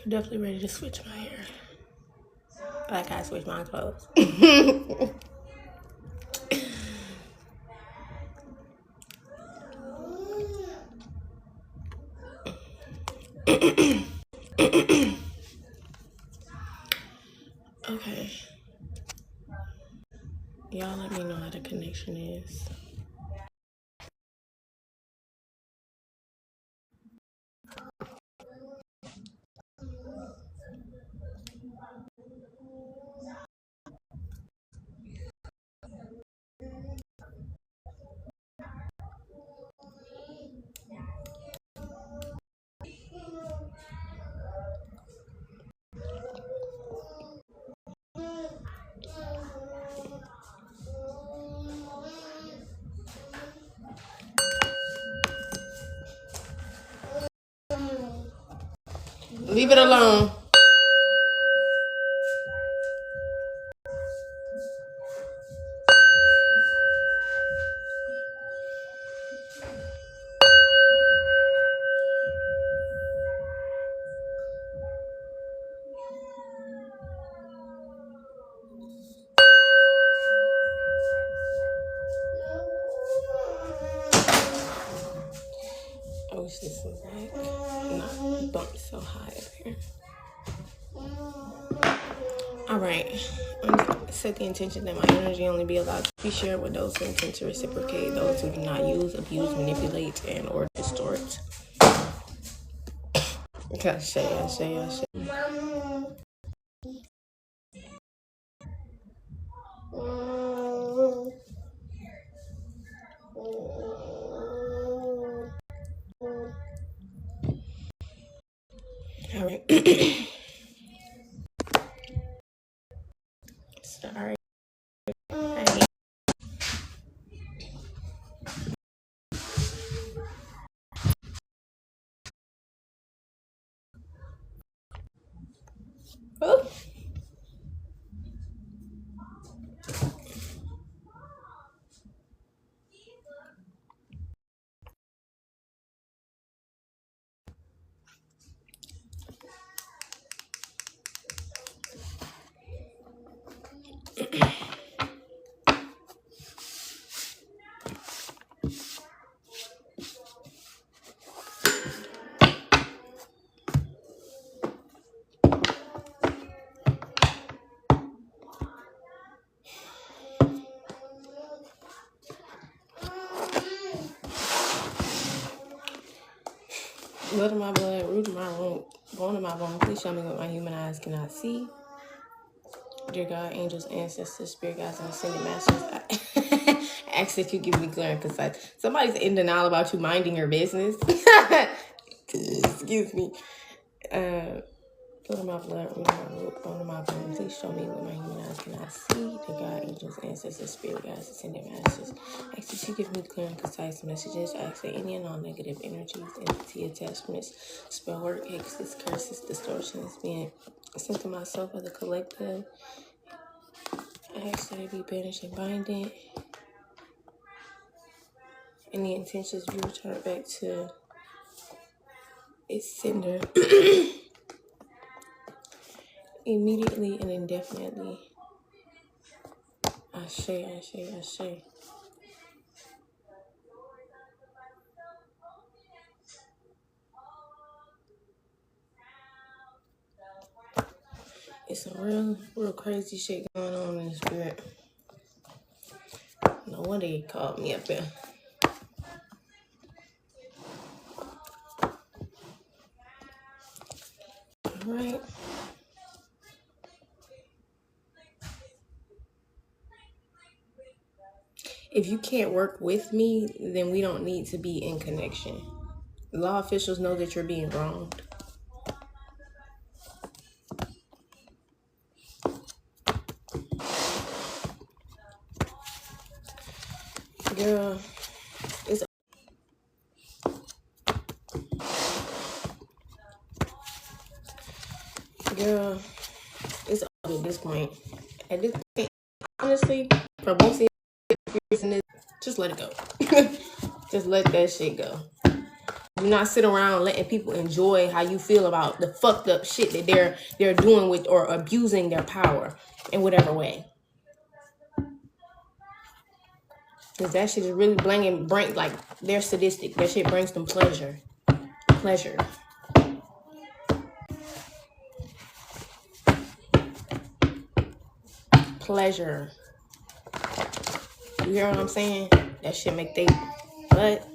Definitely ready to switch my hair. Like I switch my clothes. Okay. Y'all let me know how the connection is. Leave it alone. I wish this was like not bumped so high up here. Alright. Set the intention that my energy only be allowed to be shared with those who intend to reciprocate, those who do not use, abuse, manipulate, and or distort. I say. Alright. Sorry. Oh. Blood in my blood, root in my womb, bone in my bone. Please show me what my human eyes cannot see. Dear God, angels, ancestors, spirit guides, and ascended masters, I ask that you give me clear and concise. Somebody's in denial about you minding your business. Excuse me. Blood in my blood, root in my root, bone in my bone. Please show me what my human eyes cannot see. Dear God, angels, ancestors, spirit guides, ascended masters, ask that you give me clear and concise messages. I ask that any and all negative energies, entity attachments, spell work, hexes, curses, distortions being sent to myself as a collective. I ask that it be banished and binding. Any intentions be returned back to its sender immediately and indefinitely. Ashe. It's some real crazy shit going on in the spirit. No wonder he called me up there. All right. If you can't work with me, then we don't need to be in connection. Law officials know that you're being wronged. Girl, it's all to do. this point. At this point, honestly, for most of you, just let it go. Just let that shit go. Do not sit around letting people enjoy how you feel about the fucked up shit that they're doing with or abusing their power in whatever way. Because that shit is really bring like they're sadistic. That shit brings them pleasure. Pleasure. Pleasure. You hear what I'm saying? That shit make they but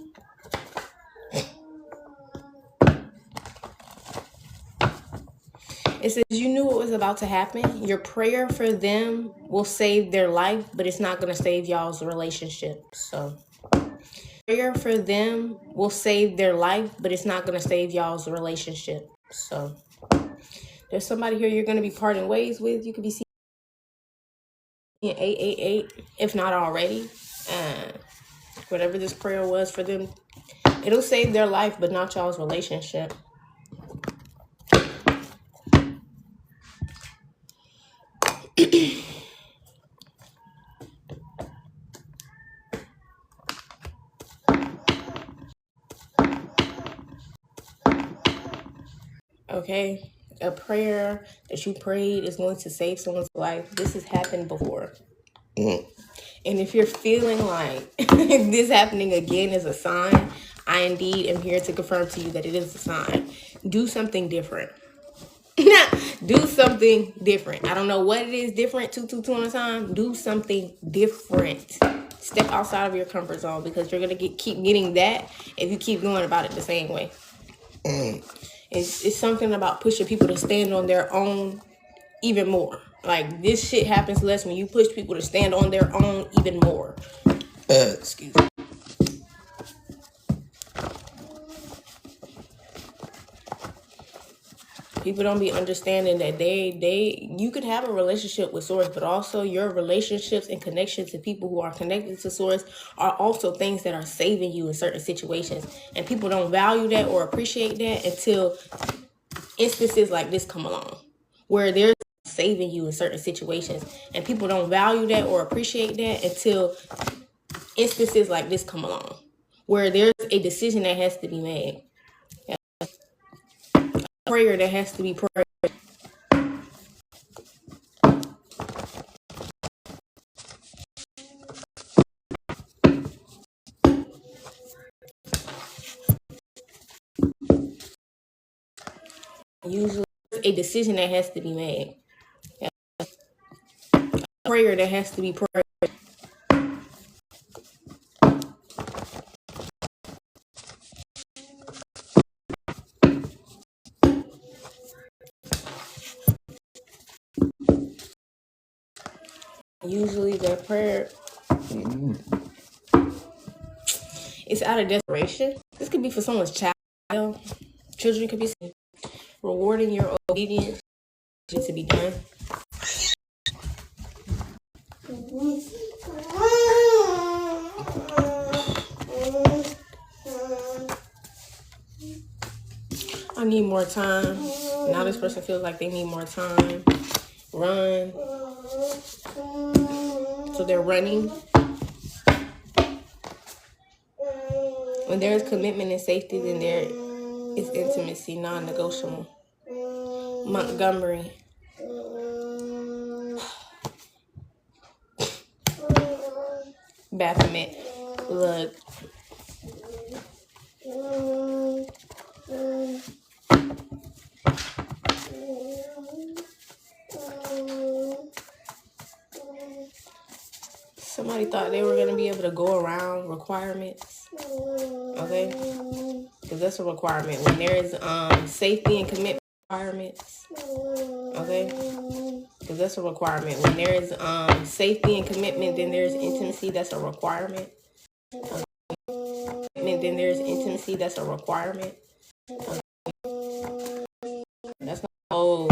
it says you knew what was about to happen. Your prayer for them will save their life, but it's not gonna save y'all's relationship. So prayer for them will save their life, but it's not gonna save y'all's relationship. So there's somebody here you're gonna be parting ways with. You could be seeing 888, if not already. Whatever this prayer was for them, it'll save their life, but not y'all's relationship. Okay, a prayer that you prayed is going to save someone's life. This has happened before. And if you're feeling like this happening again is a sign, I indeed am here to confirm to you that it is a sign. Do something different. Do something different. I don't know what it is different. 222 on a time. Do something different. Step outside of your comfort zone, because you're gonna keep getting that if you keep going about it the same way. It's something about pushing people to stand on their own even more. Like, this shit happens less when you push people to stand on their own even more. Excuse me. People don't be understanding that you could have a relationship with Source, but also your relationships and connections to people who are connected to Source are also things that are saving you in certain situations. And people don't value that or appreciate that until instances like this come along, where they're saving you in certain situations. And people don't value that or appreciate that until instances like this come along, where there's a decision that has to be made. A prayer that has to be prayed. Usually a decision that has to be made. A prayer that has to be prayed. Usually the prayer is out of desperation. This could be for someone's child. Children could be rewarding your obedience to be done. I need more time. Now this person feels like they need more time. Run. So they're running. When there is commitment and safety, then there is intimacy, non-negotiable. Montgomery. Baphomet. Look. Somebody thought they were going to be able to go around requirements. Okay? Because that's a requirement. When there is safety and commitment requirements. Okay? Because that's a requirement. When there is safety and commitment, then there's intimacy. That's a requirement. Then there's intimacy. That's a requirement. That's not, oh.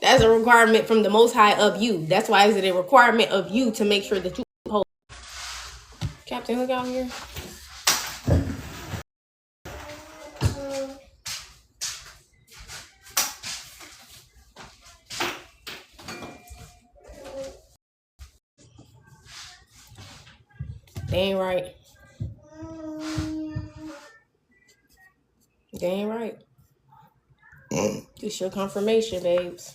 That's a requirement from the Most High of you. That's why is it a requirement of you to make sure that you hold. Captain Hook out here. They ain't right. They ain't right. It's your confirmation, babes.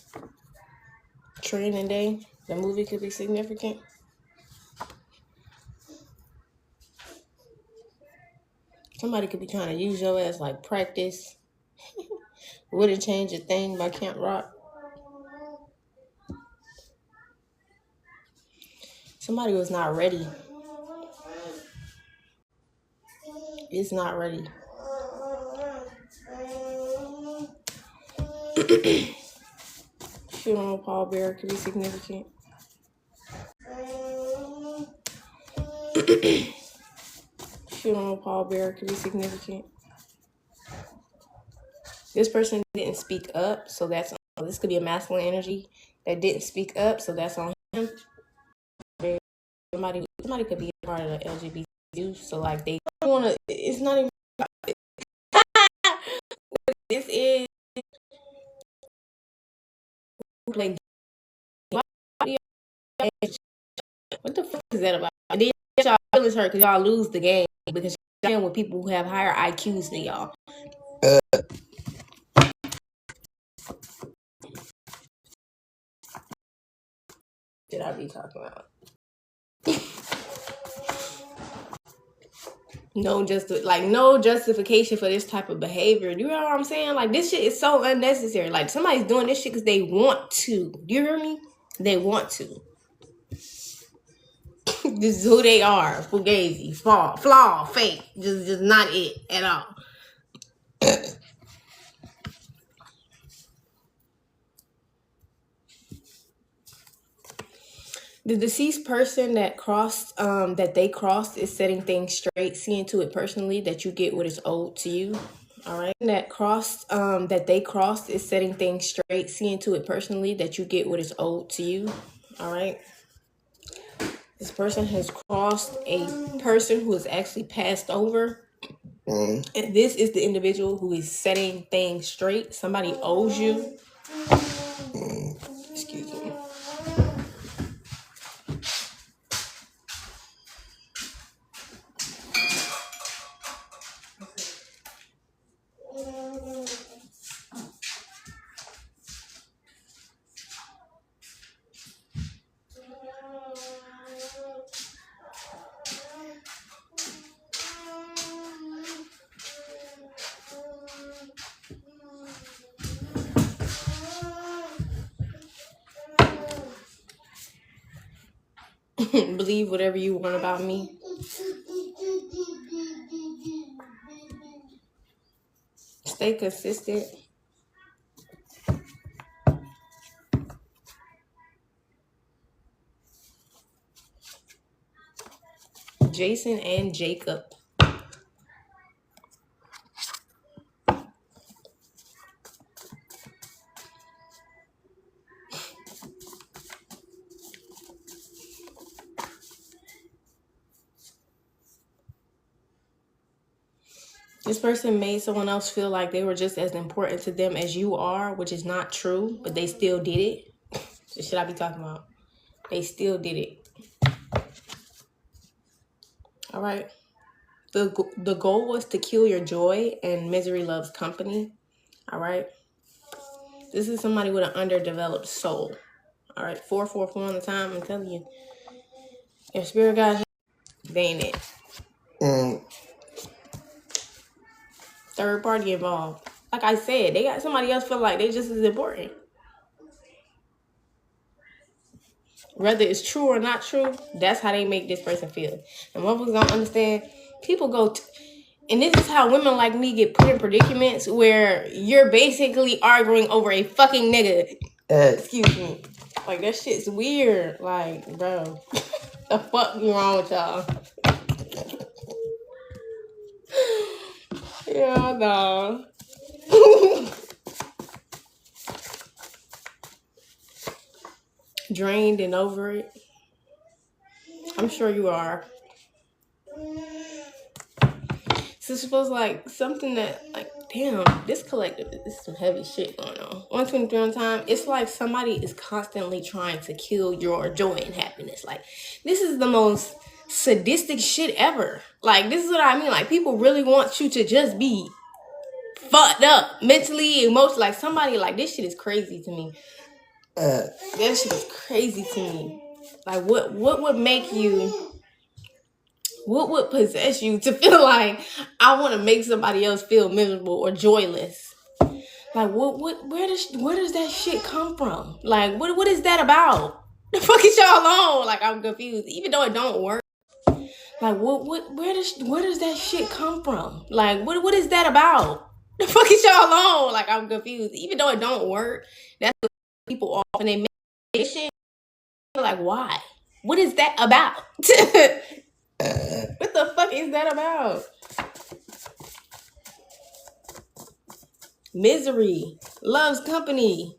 Training Day. The movie could be significant. Somebody could be trying to use your ass like practice. Wouldn't Change a Thing by Camp Rock. Somebody was not ready. It's not ready. Funeral Paul Bearer could be significant. Funeral Paul Bearer could be significant. This person didn't speak up, so this could be a masculine energy that didn't speak up, so that's on him. Somebody could be a part of the LGBTQ, so like they don't want to. It's not even. This is like what the fuck is that about? And then y'all feelings hurt because y'all lose the game because y'all dealing with people who have higher IQs than y'all. Did I be talking about? No justification for this type of behavior. You know what I'm saying? Like, this shit is so unnecessary. Like, somebody's doing this shit because they want to. You hear me? They want to. This is who they are. Fugazi, flaw, fake. Just not it at all. The deceased person that they crossed is setting things straight. Seeing to it personally that you get what is owed to you. All right. That they crossed is setting things straight. Seeing to it personally that you get what is owed to you. All right. This person has crossed a person who has actually passed over. And this is the individual who is setting things straight. Somebody owes you. Excuse me. Believe whatever you want about me. Stay consistent. Jason and Jacob. This person made someone else feel like they were just as important to them as you are, which is not true, but they still did it. So should I be talking about? They still did it. All right. The goal was to kill your joy, and misery loves company. All right. This is somebody with an underdeveloped soul. All right. 444 on the time. I'm telling you. If spirit guides, they ain't it. Third party involved. Like I said, they got somebody else feel like they just as important. Whether it's true or not true, that's how they make this person feel. And motherfuckers don't understand. People go, and this is how women like me get put in predicaments where you're basically arguing over a fucking nigga. Excuse me. Like, that shit's weird. Like, bro, the fuck you wrong with y'all? Yeah, no. Drained and over it. I'm sure you are. So it feels like something that, like, damn, this collective is some heavy shit going on. 123 on time. It's like somebody is constantly trying to kill your joy and happiness. Like, this is the most sadistic shit ever. Like, this is what I mean. Like, people really want you to just be fucked up mentally, emotionally. Like, somebody, like, this shit is crazy to me. That shit is crazy to me. Like, what would make you, what would possess you to feel like I want to make somebody else feel miserable or joyless? Like, where does that shit come from? Like, what is that about? The fuck is y'all on? Like, I'm confused. Even though it don't work. Like, where does that shit come from? Like, what is that about? The fuck is y'all on? Like, I'm confused. Even though it don't work, that's what people off and they make shit. Like, why? What is that about? What the fuck is that about? Misery loves company.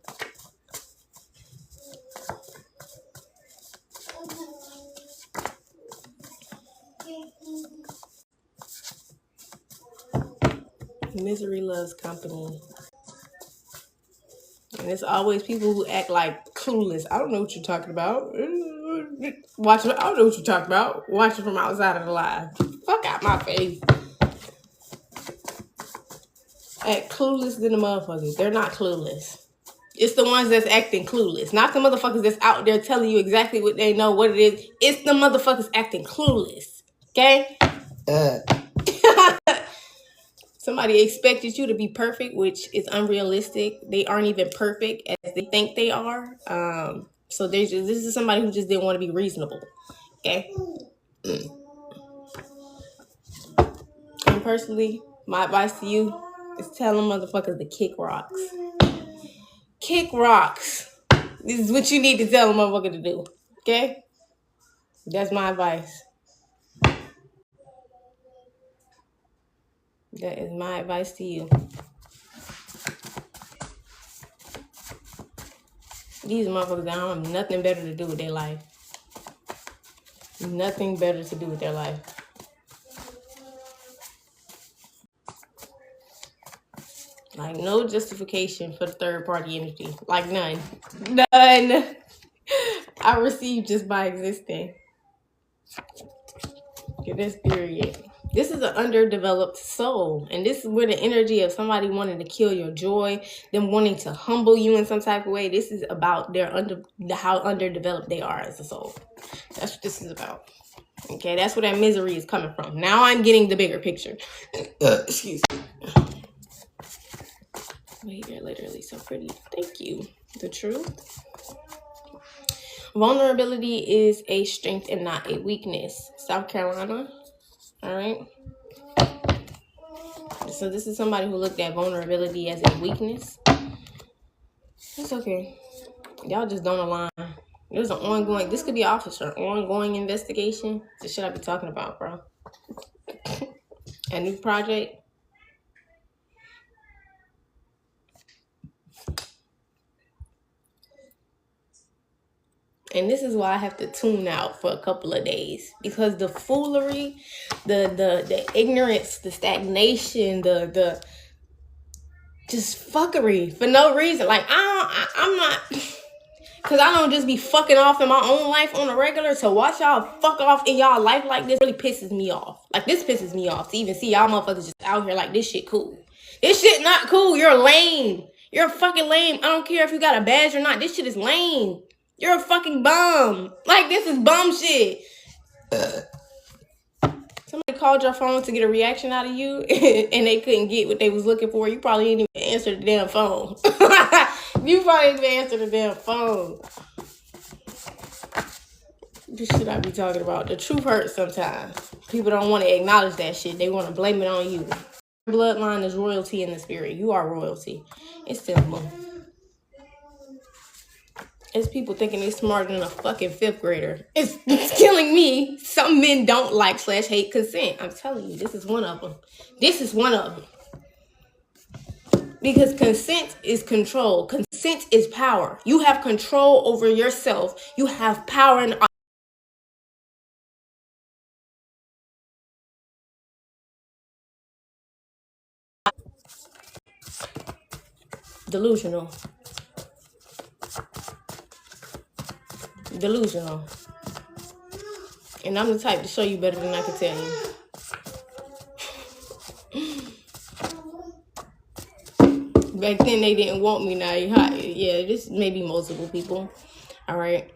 Misery loves company. And it's always people who act like clueless. I don't know what you're talking about. Watch it. I don't know what you're talking about. Watch it from outside of the live. Fuck out my face. Act clueless than the motherfuckers. They're not clueless. It's the ones that's acting clueless. Not the motherfuckers that's out there telling you exactly what they know, what it is. It's the motherfuckers acting clueless. Okay? Somebody expected you to be perfect, which is unrealistic. They aren't even perfect as they think they are. So this is somebody who just didn't want to be reasonable. Okay? And personally, my advice to you is tell them motherfuckers to kick rocks. Kick rocks. This is what you need to tell a motherfucker to do. Okay? That's my advice. That is my advice to you. These motherfuckers don't have nothing better to do with their life. Nothing better to do with their life. Like, no justification for the third party energy. Like, none. None. I receive just by existing. Okay, that's period. This is an underdeveloped soul. And this is where the energy of somebody wanting to kill your joy, them wanting to humble you in some type of way. This is about how underdeveloped they are as a soul. That's what this is about. Okay, that's where that misery is coming from. Now I'm getting the bigger picture. Excuse me. Wait, you're literally so pretty. Thank you. The truth. Vulnerability is a strength and not a weakness. South Carolina. All right. So this is somebody who looked at vulnerability as a weakness. It's okay. Y'all just don't align. There's an ongoing, this could be officer, ongoing investigation. The shit I be talking about, bro. A new project. And this is why I have to tune out for a couple of days. Because the foolery, the ignorance, the stagnation, the just fuckery for no reason. Like, I'm not, because I don't just be fucking off in my own life on a regular. To watch y'all fuck off in y'all life like this really pisses me off. Like, this pisses me off to even see y'all motherfuckers just out here like, this shit cool. This shit not cool. You're lame. You're fucking lame. I don't care if you got a badge or not. This shit is lame. You're a fucking bum. Like, this is bum shit. Somebody called your phone to get a reaction out of you and they couldn't get what they was looking for. You probably didn't even answer the damn phone. You probably didn't even answer the damn phone. This shit I be talking about. The truth hurts sometimes. People don't want to acknowledge that shit. They want to blame it on you. Bloodline is royalty in the spirit. You are royalty. It's simple. It's people thinking they're smarter than a fucking fifth grader. It's killing me. Some men don't like / hate consent. I'm telling you, this is one of them. This is one of them. Because consent is control. Consent is power. You have control over yourself. You have power and delusional. And I'm the type to show you better than I can tell you. Back then they didn't want me. Now you hot. Yeah, this may be multiple people. All right.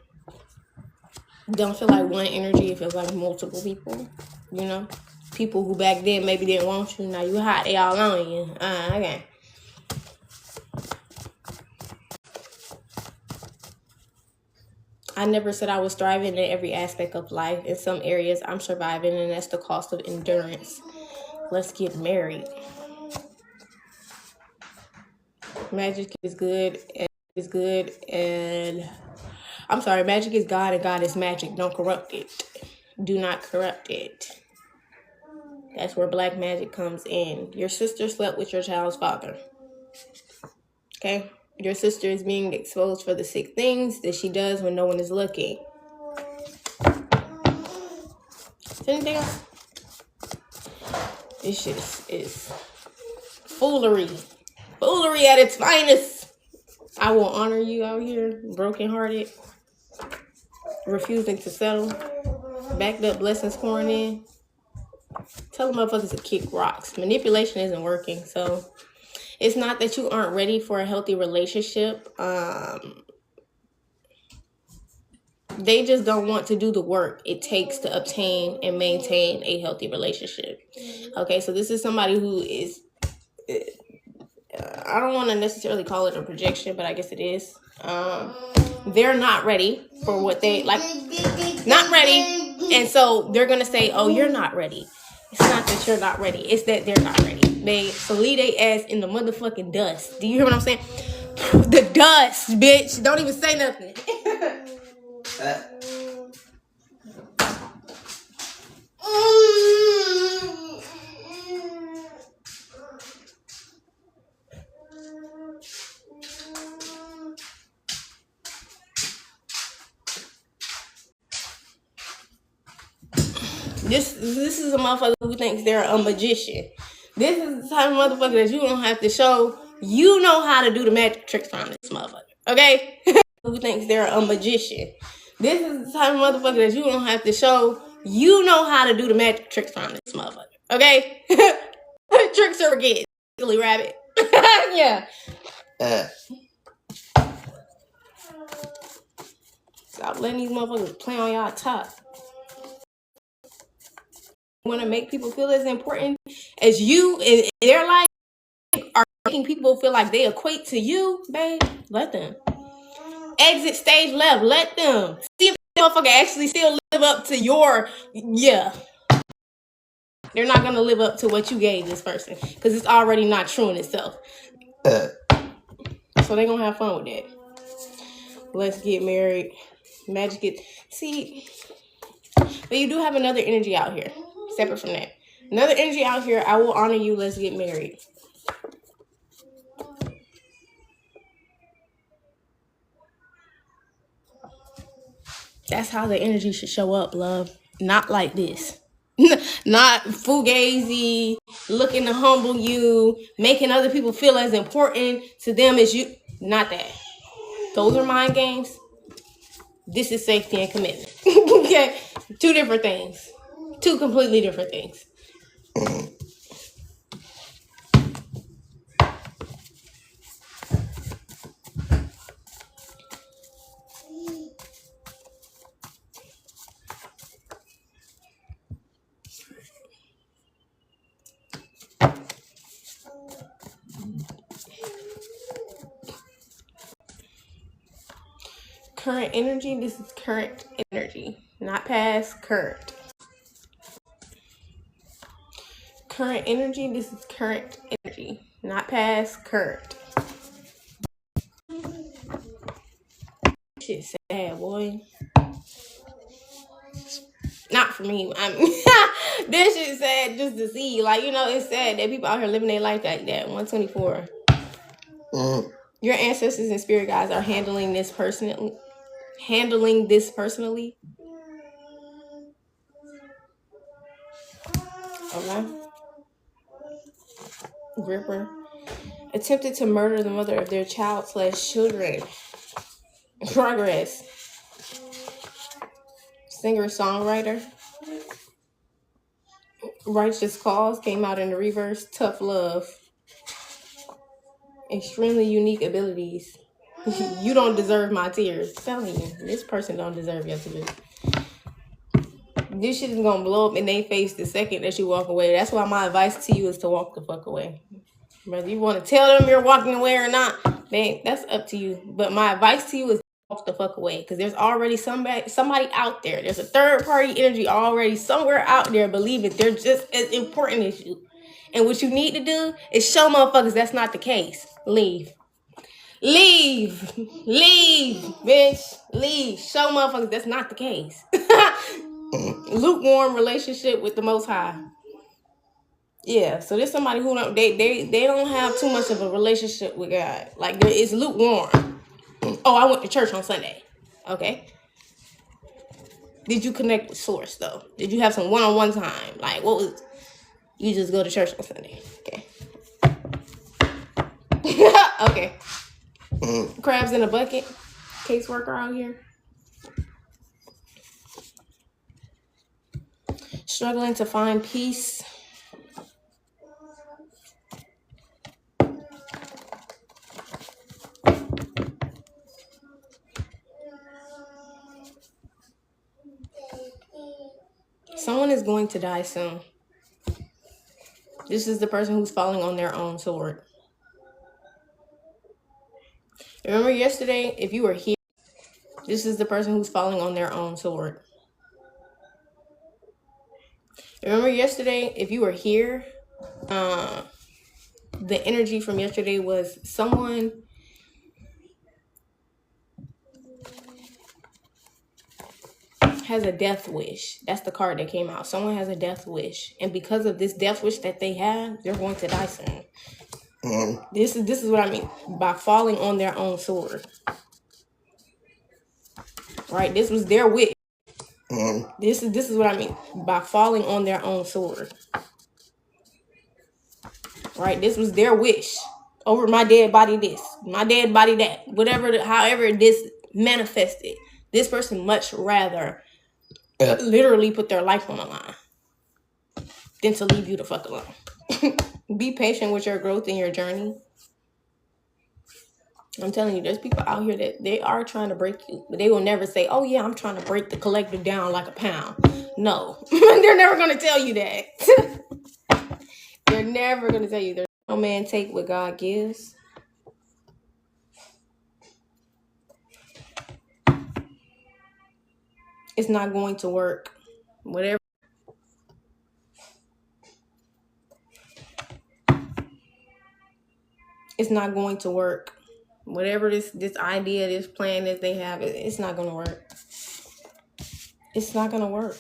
Don't feel like one energy. It feels like multiple people. You know, people who back then maybe didn't want you. Now you hot. They all on you. Okay. I never said I was thriving in every aspect of life. In some areas, I'm surviving, and that's the cost of endurance. Let's get married. Magic is good. And I'm sorry, magic is God and God is magic. Don't corrupt it. Do not corrupt it. That's where black magic comes in. Your sister slept with your child's father. Okay? Your sister is being exposed for the sick things that she does when no one is looking. Is there anything else? This shit is foolery. Foolery at its finest. I will honor you out here, brokenhearted, refusing to settle, backed up blessings pouring in. Tell the motherfuckers to kick rocks. Manipulation isn't working, so it's not that you aren't ready for a healthy relationship. They just don't want to do the work it takes to obtain and maintain a healthy relationship. Okay, so this is somebody who is, I don't want to necessarily call it a projection, but I guess it is. They're not ready for what they, like, not ready. And so they're going to say, oh, you're not ready. It's not that you're not ready. It's that they're not ready. So leave their ass in the motherfucking dust. Do you hear what I'm saying? The dust, bitch. Don't even say nothing. This is a motherfucker who thinks they're a magician. This is the type of motherfucker that you don't have to show. You know how to do the magic tricks on this motherfucker. Okay? Who thinks they're a magician. This is the type of motherfucker that you don't have to show. You know how to do the magic tricks on this motherfucker. Okay? Tricks or forget. Silly rabbit. Yeah. Stop letting these motherfuckers play on y'all top. Want to make people feel as important as you in their life are making people feel like they equate to you, babe. Let them. Exit stage left. Let them. See if the motherfucker actually still live up to your, yeah. They're not going to live up to what you gave this person because it's already not true in itself. So they're going to have fun with that. Let's get married. Magic it. See, but you do have another energy out here. Separate from that. Another energy out here. I will honor you. Let's get married. That's how the energy should show up, love. Not like this. Not fugazi, looking to humble you, making other people feel as important to them as you. Not that. Those are mind games. This is safety and commitment. Okay? Two different things. Two completely different things. Current energy, this is current energy, not past, current. Current energy, this is current energy, not past, current. Shit sad, boy. Not for me. I mean, this shit sad just to see. Like, you know, it's sad that people out here living their life like that. 124. Your ancestors and spirit guides are handling this personally. Okay. Gripper. Attempted to murder the mother of their child/children. Progress. Singer-songwriter. Righteous cause came out in the reverse. Tough love. Extremely unique abilities. You don't deserve my tears. I'm telling you, this person don't deserve your tears. This shit is gonna blow up in their face the second that you walk away. That's why my advice to you is to walk the fuck away. Whether you want to tell them you're walking away or not, man, that's up to you. But my advice to you is walk the fuck away, because there's already somebody out there. There's a third party energy already somewhere out there believing they're just as important as you. And what you need to do is show motherfuckers that's not the case. Leave. Leave. Leave, bitch. Leave. Show motherfuckers that's not the case. Lukewarm relationship with the Most High. Yeah, so there's somebody who don't they don't have too much of a relationship with God. Like, it's lukewarm. Oh, I went to church on Sunday. Okay. Did you connect with Source though? Did you have some one-on-one time? Like, what was you just go to church on Sunday? Okay. Okay. Crabs in a bucket. Caseworker out here. Struggling to find peace. Someone is going to die soon. This is the person who's falling on their own sword. Remember yesterday, if you were here, this is the person who's falling on their own sword. Remember yesterday, if you were here, the energy from yesterday was someone has a death wish. That's the card that came out. Someone has a death wish. And because of this death wish that they have, they're going to die soon. This is what I mean by falling on their own sword. Right? This was their wish. This is what I mean by falling on their own sword. Right? This was their wish. Over my dead body this, my dead body that. However this manifested. This person much rather literally put their life on the line than to leave you the fuck alone. Be patient with your growth and your journey. I'm telling you, there's people out here that they are trying to break you, but they will never say, oh yeah, I'm trying to break the collective down like a pound. No, they're never going to tell you that. They're never going to tell you. There's no man take what God gives. It's not going to work. Whatever. It's not going to work. Whatever this idea, this plan that they have, it's not going to work. It's not going to work.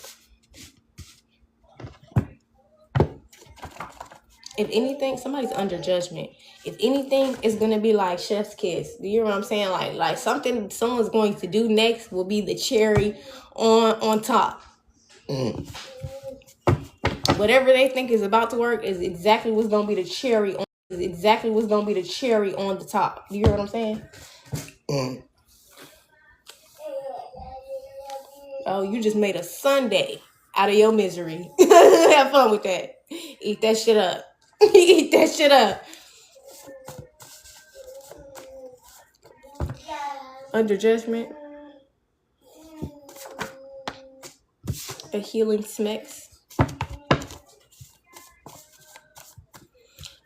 If anything, somebody's under judgment. If anything, it's going to be like chef's kiss. Do you know what I'm saying? Like something someone's going to do next will be the cherry on top. Whatever they think is about to work is exactly what's going to be the cherry on. Is exactly what's going to be the cherry on the top. Do you hear what I'm saying? Oh, you just made a sundae out of your misery. Have fun with that. Eat that shit up. Eat that shit up. Under judgment. A healing smacks.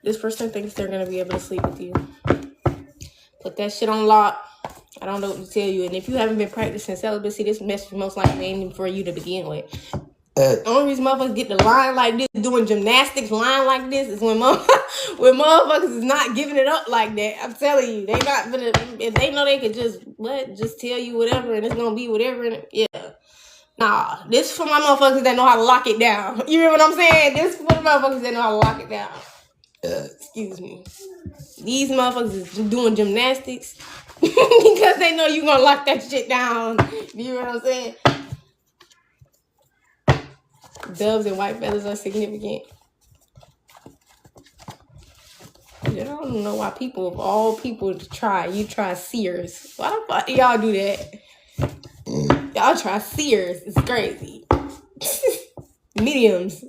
This person thinks they're going to be able to sleep with you. Put that shit on lock. I don't know what to tell you. And if you haven't been practicing celibacy, this message most likely ain't even for you to begin with. The only reason motherfuckers get the line like this, doing gymnastics line like this, is when motherfuckers is not giving it up like that. I'm telling you, they not gonna, if they know they could just tell you whatever and it's gonna be whatever. And yeah. Nah, this for my motherfuckers that know how to lock it down. You hear what I'm saying? This for the motherfuckers that know how to lock it down. Excuse me. These motherfuckers is doing gymnastics because they know you gonna lock that shit down. You hear what I'm saying? Doves and white feathers are significant. I don't know why people, of all people, you try seers. Why the fuck do y'all do that? Y'all try seers. It's crazy. Mediums.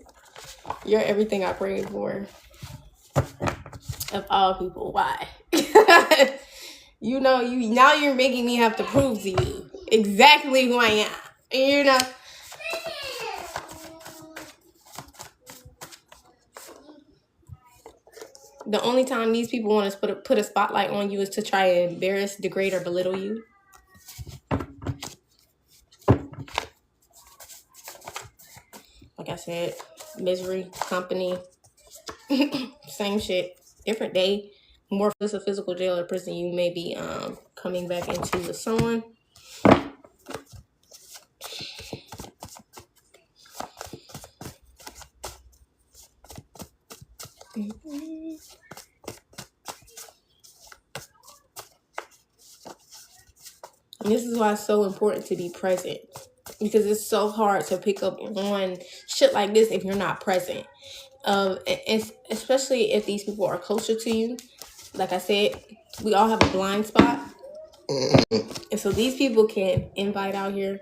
You're everything I prayed for. Of all people, why? You know, now you're making me have to prove to you exactly who I am. You know. The only time these people want to put a spotlight on you is to try and embarrass, degrade, or belittle you. Like I said, misery, company, same shit, different day. More if it's a physical jail or prison, you may be coming back into with someone. And this is why it's so important to be present, because it's so hard to pick up on shit like this if you're not present. Especially if these people are closer to you. Like I said, we all have a blind spot, and so these people can invite out here.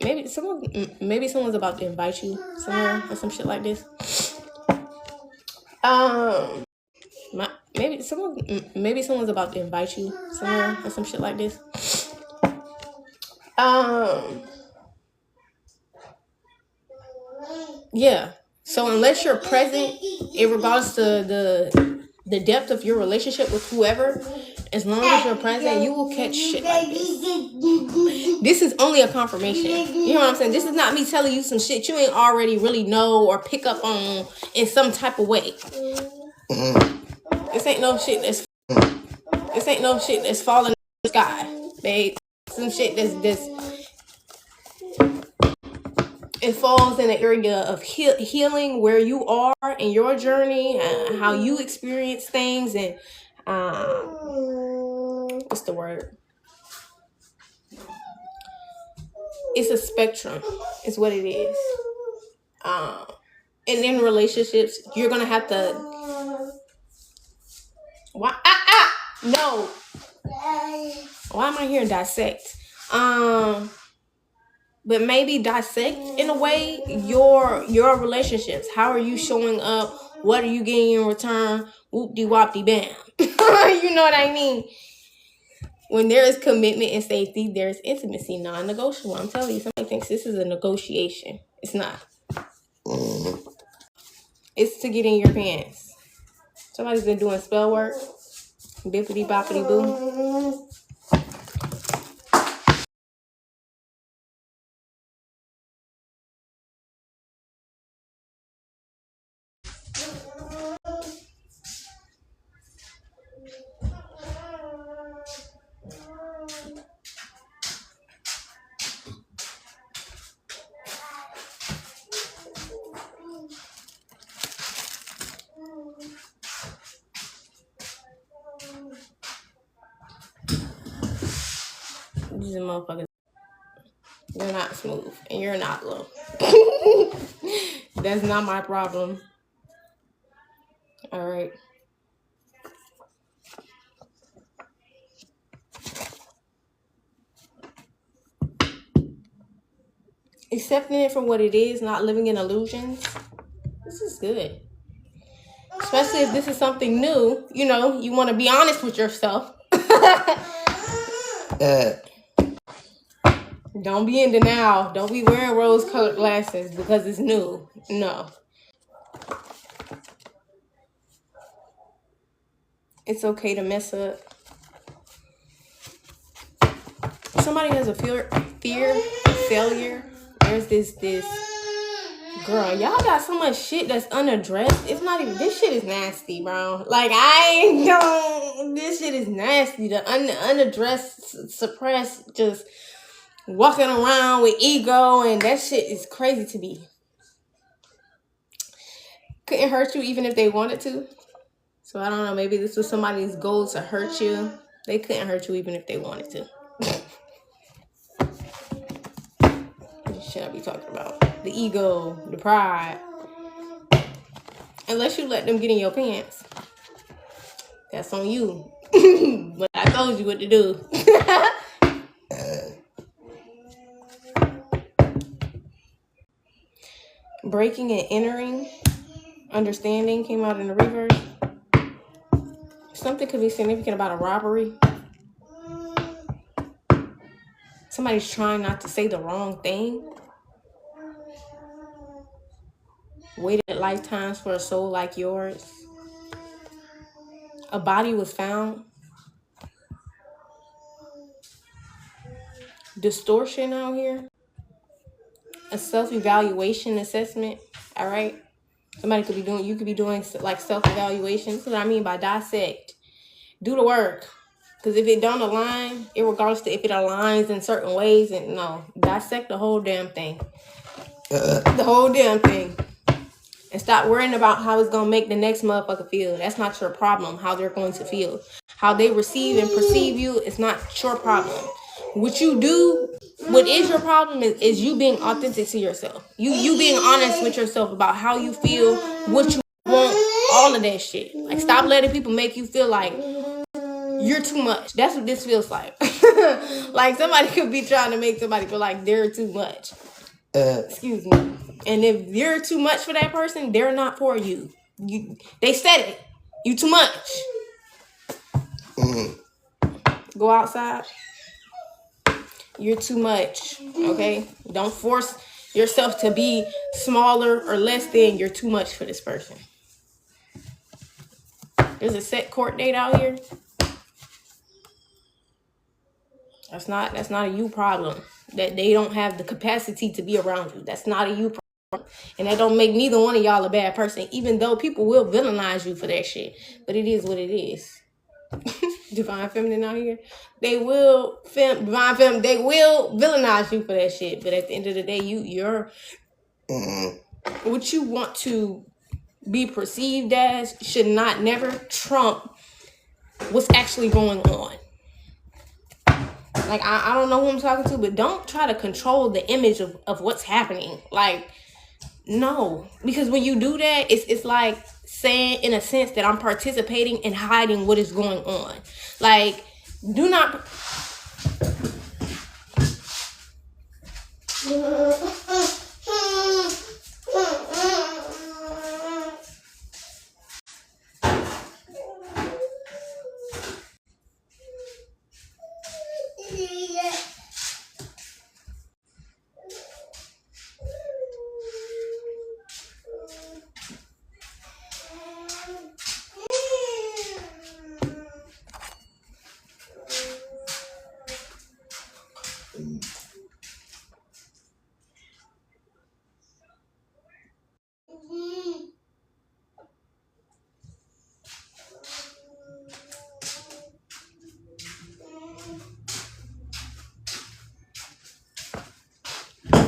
Maybe someone's about to invite you somewhere or some shit like this. Maybe someone's about to invite you somewhere or some shit like this. Yeah. So unless you're present, in regards to the depth of your relationship with whoever, as long as you're present, you will catch shit like this. This is only a confirmation. You know what I'm saying? This is not me telling you some shit you ain't already really know or pick up on in some type of way. This ain't no shit that's falling in the sky, babe. Some shit that's it falls in the area of healing where you are in your journey and how you experience things, and what's the word? It's a spectrum. It's what it is. And in relationships, you're gonna have to. Why? No. Why am I hearing dissect? But maybe dissect in a way your relationships. How are you showing up? What are you getting in return? Whoop-de-wop-de-bam. You know what I mean? When there is commitment and safety, there's intimacy, non-negotiable. I'm telling you, somebody thinks this is a negotiation. It's not. It's to get in your pants. Somebody's been doing spell work. Bippity-boppity-boo. These motherfuckers, you're not smooth and you're not low. That's not my problem. All right. Accepting it for what it is, not living in illusions. This is good. Especially if this is something new, you know, you want to be honest with yourself. Don't be in denial. Don't be wearing rose-colored glasses because it's new. No. It's okay to mess up. Somebody has a fear of failure. There's this girl. Y'all got so much shit that's unaddressed. It's not even. This shit is nasty, bro. Like this shit is nasty. The unaddressed, suppressed, just walking around with ego, and that shit is crazy to me. Couldn't hurt you even if they wanted to. So I don't know. Maybe this was somebody's goal to hurt you. They couldn't hurt you even if they wanted to. What should I be talking about? The ego, the pride. Unless you let them get in your pants. That's on you. But I told you what to do. Breaking and entering. Understanding came out in the reverse. Something could be significant about a robbery. Somebody's trying not to say the wrong thing. Waited lifetimes for a soul like yours. A body was found. Distortion out here. A self-evaluation assessment. All right. Somebody could be doing, you could be doing like self-evaluation. That's what I mean by dissect. Do the work. Because if it don't align, regardless to if it aligns in certain ways, and no, dissect the whole damn thing. The whole damn thing. And stop worrying about how it's going to make the next motherfucker feel. That's not your problem, how they're going to feel. How they receive and perceive you is not your problem. What you do, what is your problem is you being authentic to yourself. You being honest with yourself about how you feel, what you want, all of that shit. Like, stop letting people make you feel like you're too much. That's what this feels like. Like, somebody could be trying to make somebody feel like they're too much. Excuse me. And if you're too much for that person, they're not for you. They said it. You too much. Go outside. You're too much. Okay? Don't force yourself to be smaller or less than. You're too much for this person. There's a set court date out here. That's not a you problem. That they don't have the capacity to be around you. That's not a you problem. And that don't make neither one of y'all a bad person, even though people will villainize you for that shit. But it is what it is. Divine Feminine out here. They will they will villainize you for that shit. But at the end of the day, you're what you want to be perceived as should not never trump what's actually going on. Like, I don't know who I'm talking to, but don't try to control the image of what's happening. Like, no. Because when you do that, it's like saying, in a sense, that I'm participating in hiding what is going on. Like, do not...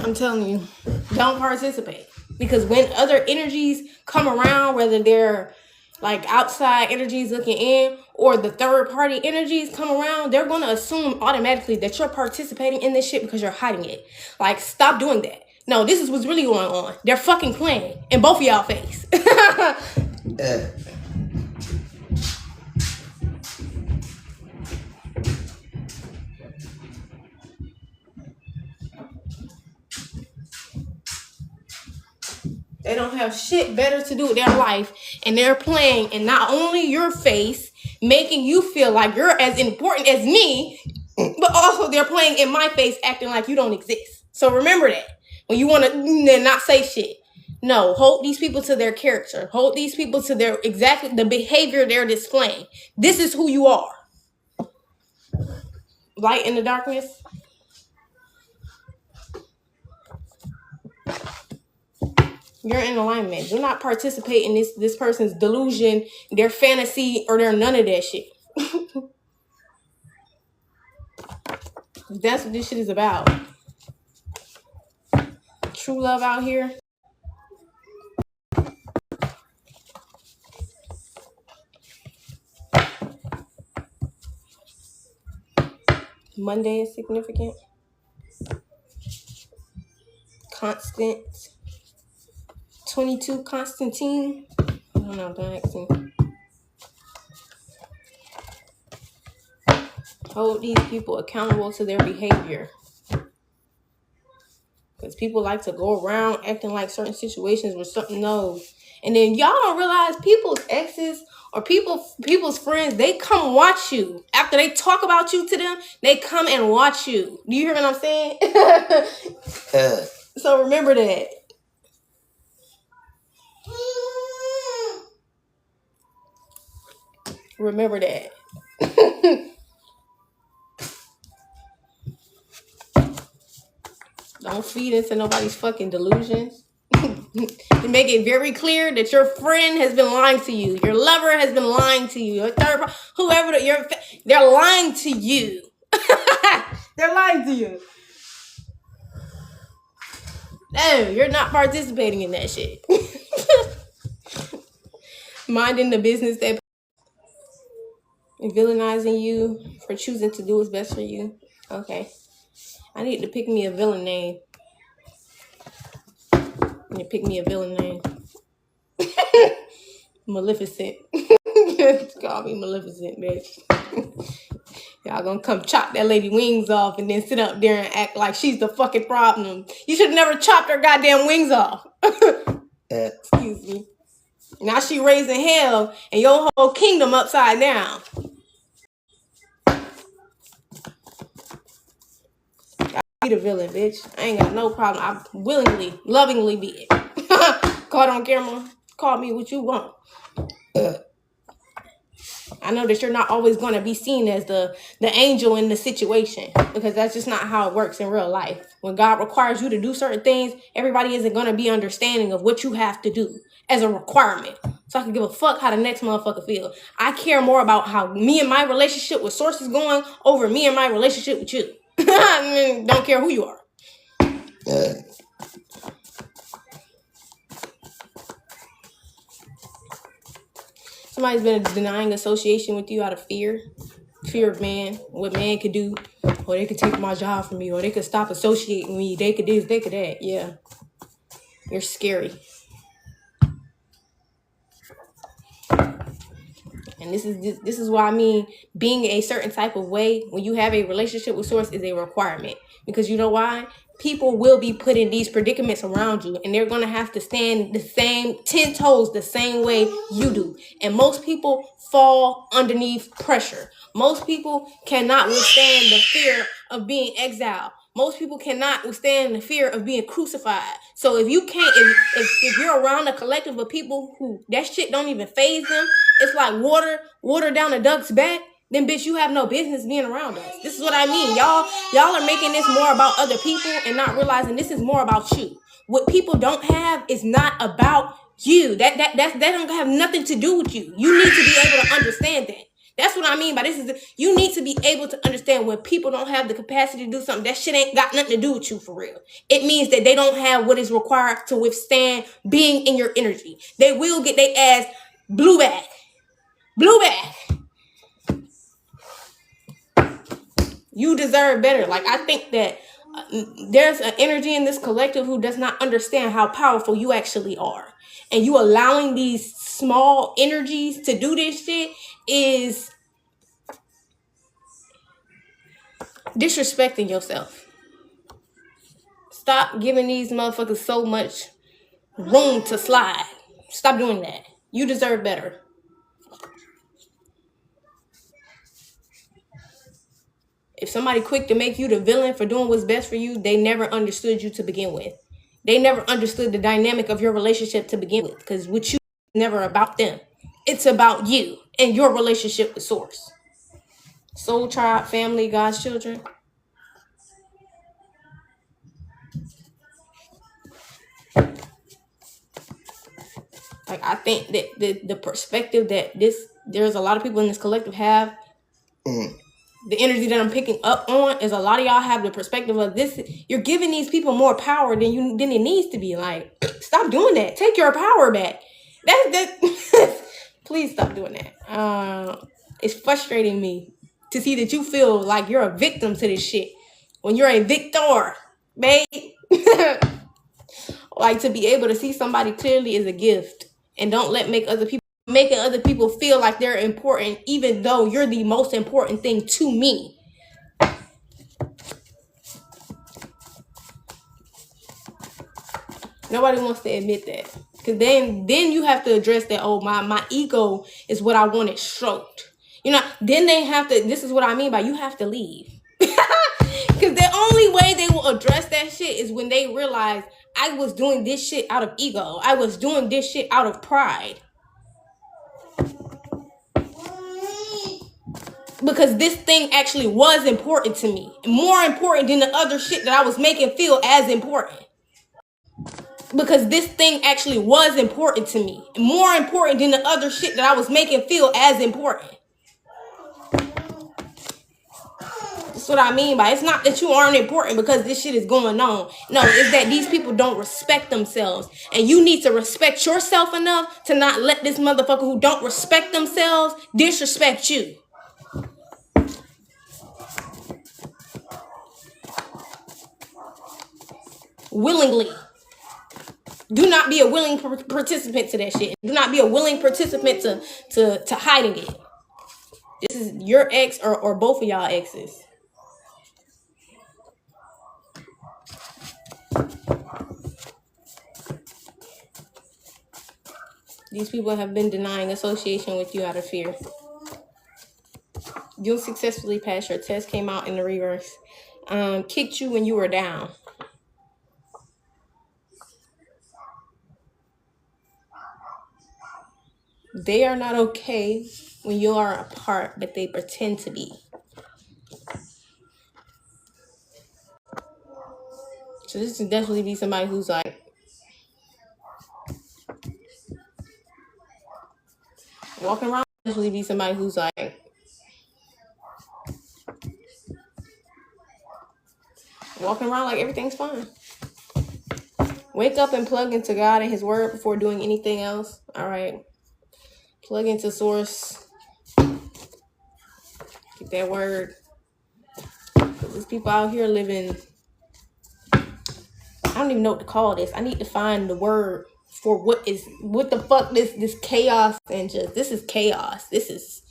I'm telling you, don't participate. Because when other energies come around, whether they're like outside energies looking in or the third party energies come around, they're going to assume automatically that you're participating in this shit because you're hiding it. Like, stop doing that. No, this is what's really going on. They're fucking playing in both of y'all face. They don't have shit better to do with their life, and they're playing in not only your face, making you feel like you're as important as me, but also they're playing in my face, acting like you don't exist. So remember that when you want to not say shit. No, hold these people to their character. Hold these people to their exactly the behavior they're displaying. This is who you are. Light in the darkness. You're in alignment. Do not participate in this person's delusion, their fantasy, or their none of that shit. That's what this shit is about. True love out here. Monday is significant. Constant. 22 Constantine. I don't know, don't ask me. Hold these people accountable to their behavior. Because people like to go around acting like certain situations were something no. And then y'all don't realize people's exes or people's friends, they come watch you. After they talk about you to them, they come and watch you. Do you hear what I'm saying? So remember that. Remember that. Don't feed into nobody's fucking delusions. To make it very clear that your friend has been lying to you, your lover has been lying to you, your third, whoever, they're lying to you. They're lying to you. No, you're not participating in that shit. Minding the business that villainizing you for choosing to do what's best for you. Okay. I need to pick me a villain name. You pick me a villain name. Maleficent. Call me Maleficent, bitch. Y'all gonna come chop that lady wings off and then sit up there and act like she's the fucking problem. You should have never chopped her goddamn wings off. Excuse me. Now she raising hell and your whole kingdom upside down. I'll be the villain, bitch. I ain't got no problem. I willingly, lovingly be it. Caught on camera. Call me what you want. I know that you're not always going to be seen as the angel in the situation, because that's just not how it works in real life. When God requires you to do certain things, everybody isn't going to be understanding of what you have to do as a requirement. So I can give a fuck how the next motherfucker feel. I care more about how me and my relationship with Source is going over me and my relationship with you. I mean, don't care who you are. Somebody's been denying association with you out of fear of man, what man could do, or they could take my job from me, or they could stop associating with me, they could this, they could that. Yeah, you're scary. And this is why I mean being a certain type of way when you have a relationship with Source is a requirement. Because you know why? People will be put in these predicaments around you, and they're going to have to stand the same 10 toes the same way you do. And most people fall underneath pressure. Most people cannot withstand the fear of being exiled. Most people cannot withstand the fear of being crucified. So if you can't, if you're around a collective of people who that shit don't even faze them, it's like water down a duck's back, then bitch, you have no business being around us. This is what I mean. Y'all are making this more about other people and not realizing this is more about you. What people don't have is not about you. That don't have nothing to do with you. You need to be able to understand that. That's what I mean by this you need to be able to understand when people don't have the capacity to do something, that shit ain't got nothing to do with you for real. It means that they don't have what is required to withstand being in your energy. They will get their ass blew back. You deserve better. Like, I think that there's an energy in this collective who does not understand how powerful you actually are. And you allowing these small energies to do this shit is disrespecting yourself. Stop giving these motherfuckers so much room to slide. Stop doing that. You deserve better. If somebody quick to make you the villain for doing what's best for you, they never understood you to begin with. They never understood the dynamic of your relationship to begin with, because with you, it's never about them. It's about you and your relationship with Source. Soul tribe, family, God's children. Like, I think that the perspective that there's a lot of people in this collective have, the energy that I'm picking up on is a lot of y'all have the perspective of this. You're giving these people more power than it needs to be. Like, stop doing that. Take your power back. Please stop doing that. It's frustrating me to see that you feel like you're a victim to this shit when you're a victor, babe. Like, to be able to see somebody clearly is a gift, and don't making other people feel like they're important, even though you're the most important thing to me. Nobody wants to admit that. Because then you have to address that, oh, my ego is what I wanted stroked. You know, then they have to, this is what I mean by you have to leave. Because the only way they will address that shit is when they realize I was doing this shit out of ego. I was doing this shit out of pride. Because this thing actually was important to me. More important than the other shit that I was making feel as important. Because this thing actually was important to me. More important than the other shit that I was making feel as important. That's what I mean by it's not that you aren't important because this shit is going on. No, it's that these people don't respect themselves. And you need to respect yourself enough to not let this motherfucker who don't respect themselves disrespect you. Willingly. Do not be a willing participant to that shit. Do not be a willing participant to hiding it. This is your ex or both of y'all exes. These people have been denying association with you out of fear. You successfully passed your test, came out in the reverse. Kicked you when you were down. They are not okay when you are apart, but they pretend to be. So this would definitely be somebody who's like walking around. Definitely be somebody who's like walking around like everything's fine. Wake up and plug into God and His Word before doing anything else. All right. Plug into Source. Get that word. Because there's people out here living. I don't even know what to call this. I need to find the word for what the fuck this chaos and just this is chaos. This is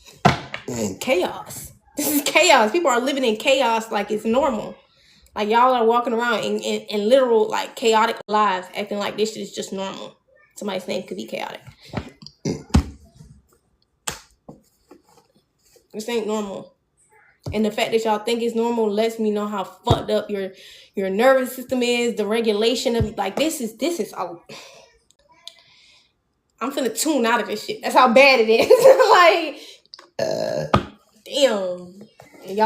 chaos. This is chaos. People are living in chaos like it's normal. Like y'all are walking around in literal like chaotic lives, acting like this shit is just normal. Somebody's name could be chaotic. This ain't normal. And the fact that y'all think it's normal lets me know how fucked up your nervous system is, the regulation of like this is I'm finna tune out of this shit. That's how bad it is. Like damn. And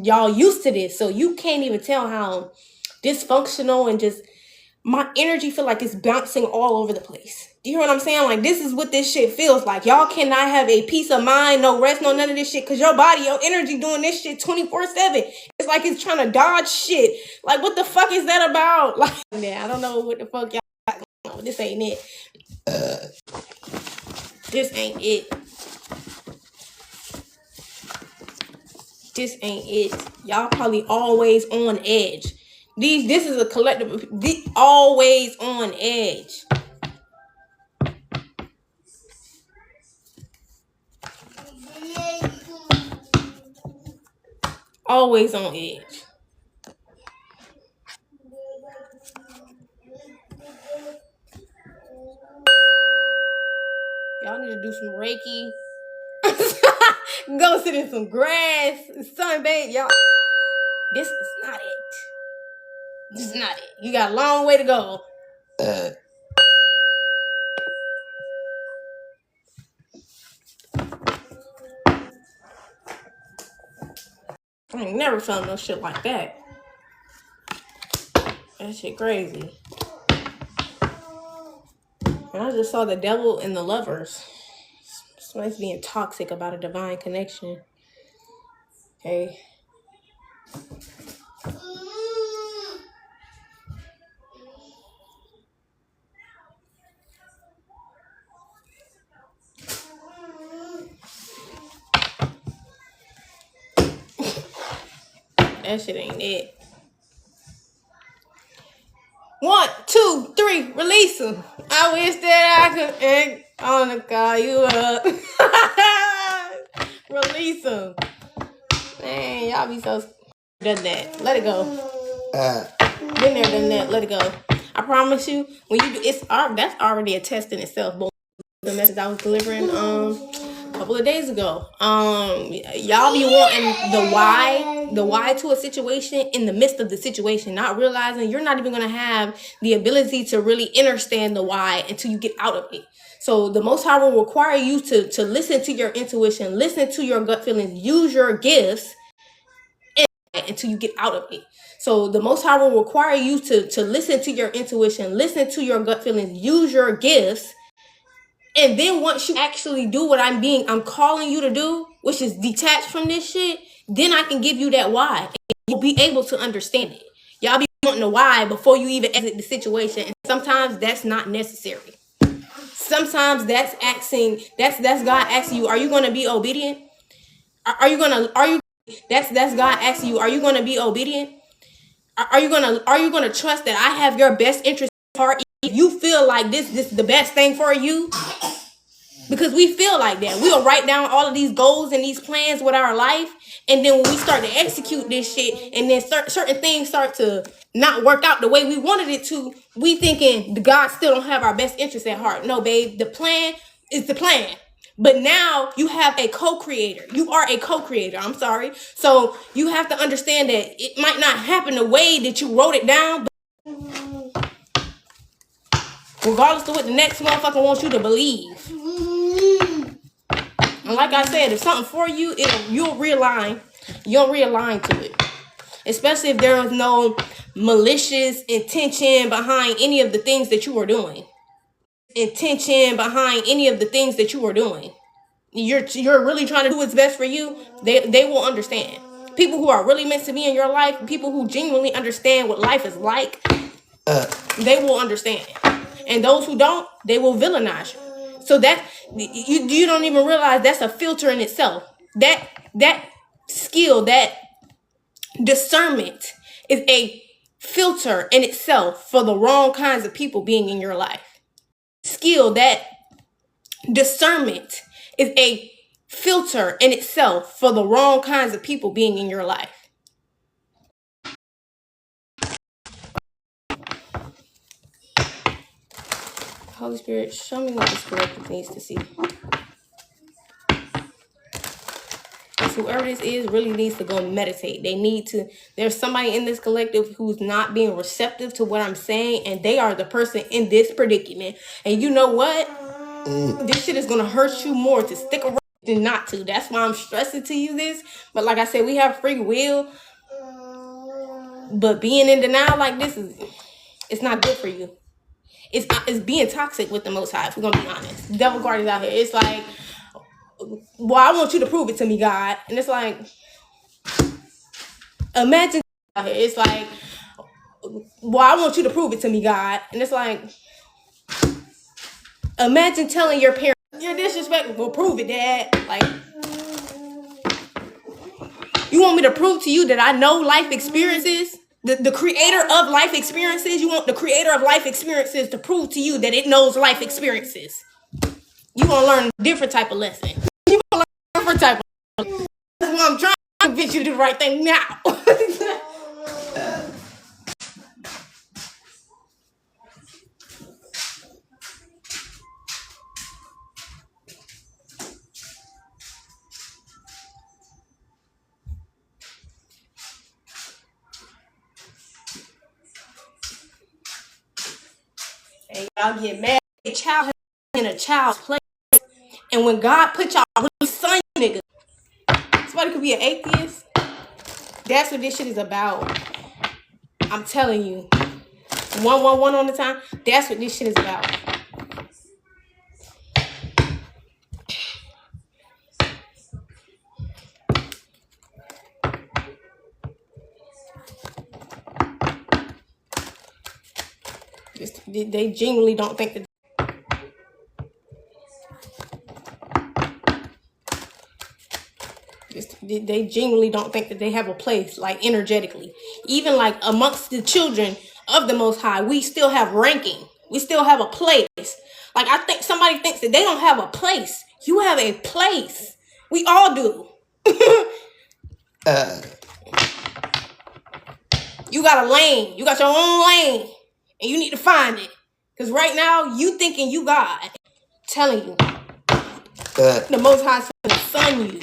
y'all used to this, so you can't even tell how dysfunctional and just my energy feel like it's bouncing all over the place. Do you hear what I'm saying? Like this is what this shit feels like. Y'all cannot have a peace of mind, no rest, no none of this shit, because your body, your energy doing this shit 24/7. It's like it's trying to dodge shit. Like what the fuck is that about? Like man, I don't know what the fuck y'all got going on. This ain't it. This ain't it. This ain't it. Y'all probably always on edge. This is a collective. Always on edge. Always on edge. Y'all need to do some Reiki. Go sit in some grass. Sunbathe, y'all. This is not it. This is not it. You got a long way to go. I ain't never felt no shit like that. That shit crazy. And I just saw the devil and the lovers. Somebody's being toxic about a divine connection. Okay. That shit ain't it. 1, 2, 3, release him. I wish that I could egg on to call you up. Release him. Man, y'all be so done that. Let it go. Been there, done that. Let it go. I promise you, when you do, that's already a test in itself. But the message I was delivering a couple of days ago, y'all be wanting the why to a situation in the midst of the situation, not realizing you're not even gonna have the ability to really understand the why until you get out of it. So the Most High will require you to listen to your intuition, listen to your gut feelings, use your gifts until you get out of it. So the Most High will require you to listen to your intuition, listen to your gut feelings, use your gifts. And then once you actually do what I'm calling you to do, which is detached from this shit, then I can give you that why. And you'll be able to understand it. Y'all be wanting the why before you even exit the situation. And sometimes that's not necessary. Sometimes that's God asking you, are you gonna be obedient? That's God asking you, are you gonna be obedient? Are you gonna trust that I have your best interest at heart? If you feel like this is the best thing for you, because we feel like that. We'll write down all of these goals and these plans with our life. And then when we start to execute this shit and then certain things start to not work out the way we wanted it to, we thinking God still don't have our best interest at heart. No, babe, the plan is the plan. But now you have a co-creator. You are a co-creator. I'm sorry. So you have to understand that it might not happen the way that you wrote it down. But regardless of what the next motherfucker wants you to believe. And like I said, if something for you, you'll realign to it. Especially if there is no malicious intention behind any of the things that you are doing. You're really trying to do what's best for you. They will understand. People who are really meant to be in your life, people who genuinely understand what life is like, they will understand. And those who don't, they will villainize you. So that you don't even realize that's a filter in itself. That skill, that discernment is a filter in itself for the wrong kinds of people being in your life. That discernment is a filter in itself for the wrong kinds of people being in your life. Holy Spirit, show me what this collective needs to see. Whoever this is really needs to go meditate. There's somebody in this collective who's not being receptive to what I'm saying, and they are the person in this predicament. And you know what? This shit is going to hurt you more to stick around than not to. That's why I'm stressing to you this. But like I said, we have free will. But being in denial like this it's not good for you. It's being toxic with the Most High, if we're going to be honest. Devil guard is out here. It's like, well, I want you to prove it to me, God. And it's like, imagine out here. It's like, well, I want you to prove it to me, God. And it's like, imagine telling your parents, you're disrespectful. Well, prove it, Dad. Like, you want me to prove to you that I know life experiences? The creator of life experiences? You want the creator of life experiences to prove to you that it knows life experiences? You want to learn a different type of lesson. You want to learn a different type of lesson. That's why I'm trying to convince you to do the right thing now. And y'all get mad. A child in a child's place. And when God put y'all really son nigga, somebody could be an atheist. That's what this shit is about. I'm telling you. 111 on the time. That's what this shit is about. They genuinely don't think that. They genuinely don't think that they have a place, like energetically. Even like amongst the children of the Most High, we still have ranking. We still have a place. Like, I think somebody thinks that they don't have a place. You have a place. We all do. You got a lane. You got your own lane. And you need to find it. Because right now, you thinking you God. I'm telling you. The Most High is going to son you.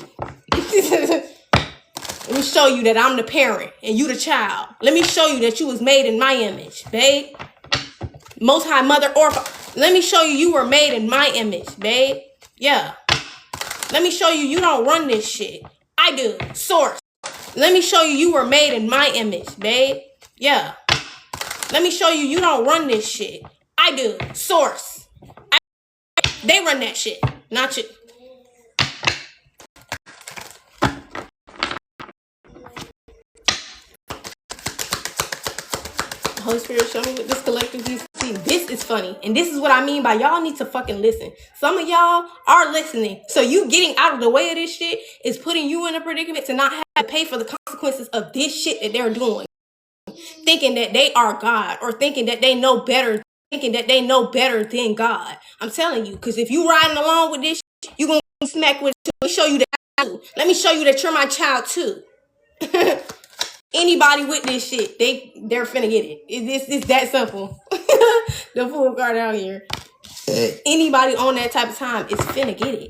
Let me show you that I'm the parent and you the child. Let me show you that you was made in my image, babe. Most High mother or let me show you were made in my image, babe. Yeah. Let me show you don't run this shit. I do. Source. Let me show you were made in my image, babe. Yeah. Let me show you don't run this shit. I do. Source. They run that shit, not you. Holy Spirit, show me what this collective needs to see. This is funny. And this is what I mean by y'all need to fucking listen. Some of y'all are listening. So you getting out of the way of this shit is putting you in a predicament to not have to pay for the consequences of this shit that they're doing. Thinking that they are God or thinking that they know better. Thinking that they know better than God. I'm telling you. Because if you riding along with this shit, you going to smack with it. Let me show you that. Let me show you that you're my child too. Anybody with this shit, they're finna get it. It's that simple. The full card out here. Anybody on that type of time is finna get it.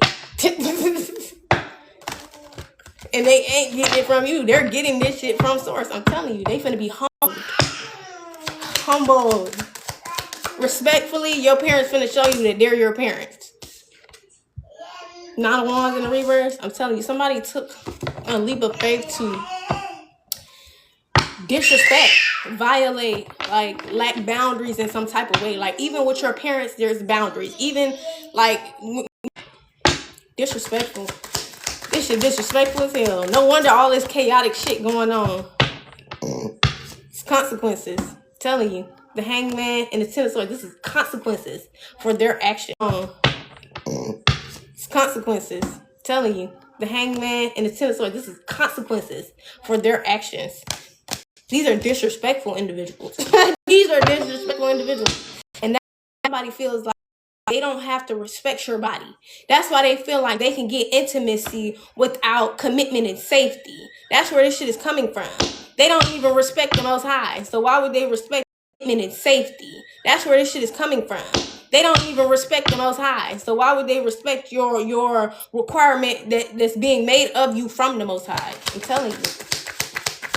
And they ain't getting it from you. They're getting this shit from source. I'm telling you, they finna be humbled. Respectfully, your parents finna show you that they're your parents. Not the ones in the reverse. I'm telling you, somebody took a leap of faith to disrespect, violate, like lack boundaries in some type of way. Like even with your parents, there's boundaries. Even like disrespectful. This shit disrespectful as hell. No wonder all this chaotic shit going on. It's consequences. I'm telling you, the hangman and the tennis sword. This is consequences for their action. It's consequences. I'm telling you, the hangman and the tennis sword. This is consequences for their actions. These are disrespectful individuals. These are disrespectful individuals. And everybody feels like they don't have to respect your body. That's why they feel like they can get intimacy without commitment and safety. That's where this shit is coming from. They don't even respect the Most High. So why would they respect commitment and safety? That's where this shit is coming from. They don't even respect the Most High. So why would they respect your requirement that's being made of you from the Most High? I'm telling you.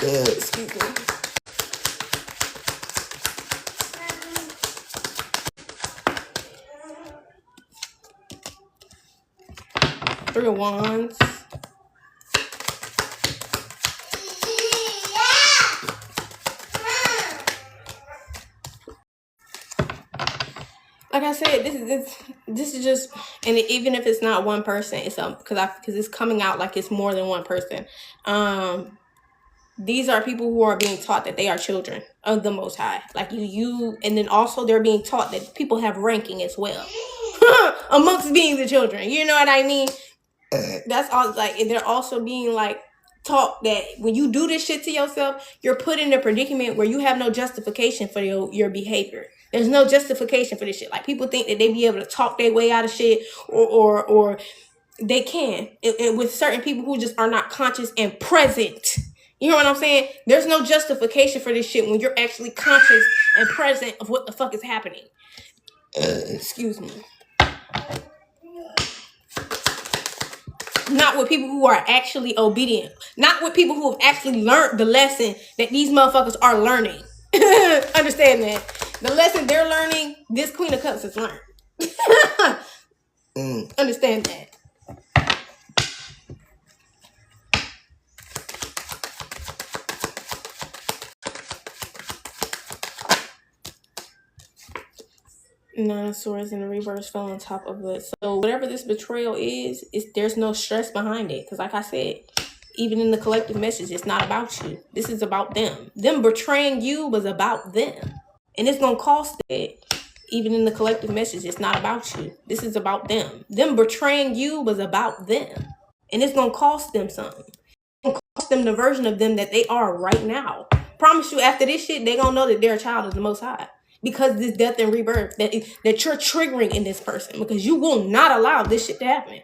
Excuse me. Three of Wands. Like I said, this is just, and even if it's not one person, it's because it's coming out like it's more than one person. These are people who are being taught that they are children of the Most High. Like you, and then also they're being taught that people have ranking as well amongst being the children. You know what I mean? That's all. Like, and they're also being like taught that when you do this shit to yourself, you're put in a predicament where you have no justification for your behavior. There's no justification for this shit. Like people think that they be able to talk their way out of shit, or they can. And with certain people who just are not conscious and present. You know what I'm saying? There's no justification for this shit when you're actually conscious and present of what the fuck is happening. Excuse me. Not with people who are actually obedient. Not with people who have actually learned the lesson that these motherfuckers are learning. Understand that. The lesson they're learning, this Queen of Cups has learned. Understand that. Nine of Swords in the reverse fell on top of it. So whatever this betrayal is there's no stress behind it. Because like I said, even in the collective message, it's not about you. This is about them. Them betraying you was about them. And it's going to cost it. Even in the collective message, it's not about you. This is about them. Them betraying you was about them. And it's going to cost them something. It's going to cost them the version of them that they are right now. Promise you, after this shit, they're going to know that they're a child of the Most High. Because this death and rebirth that you're triggering in this person. Because you will not allow this shit to happen.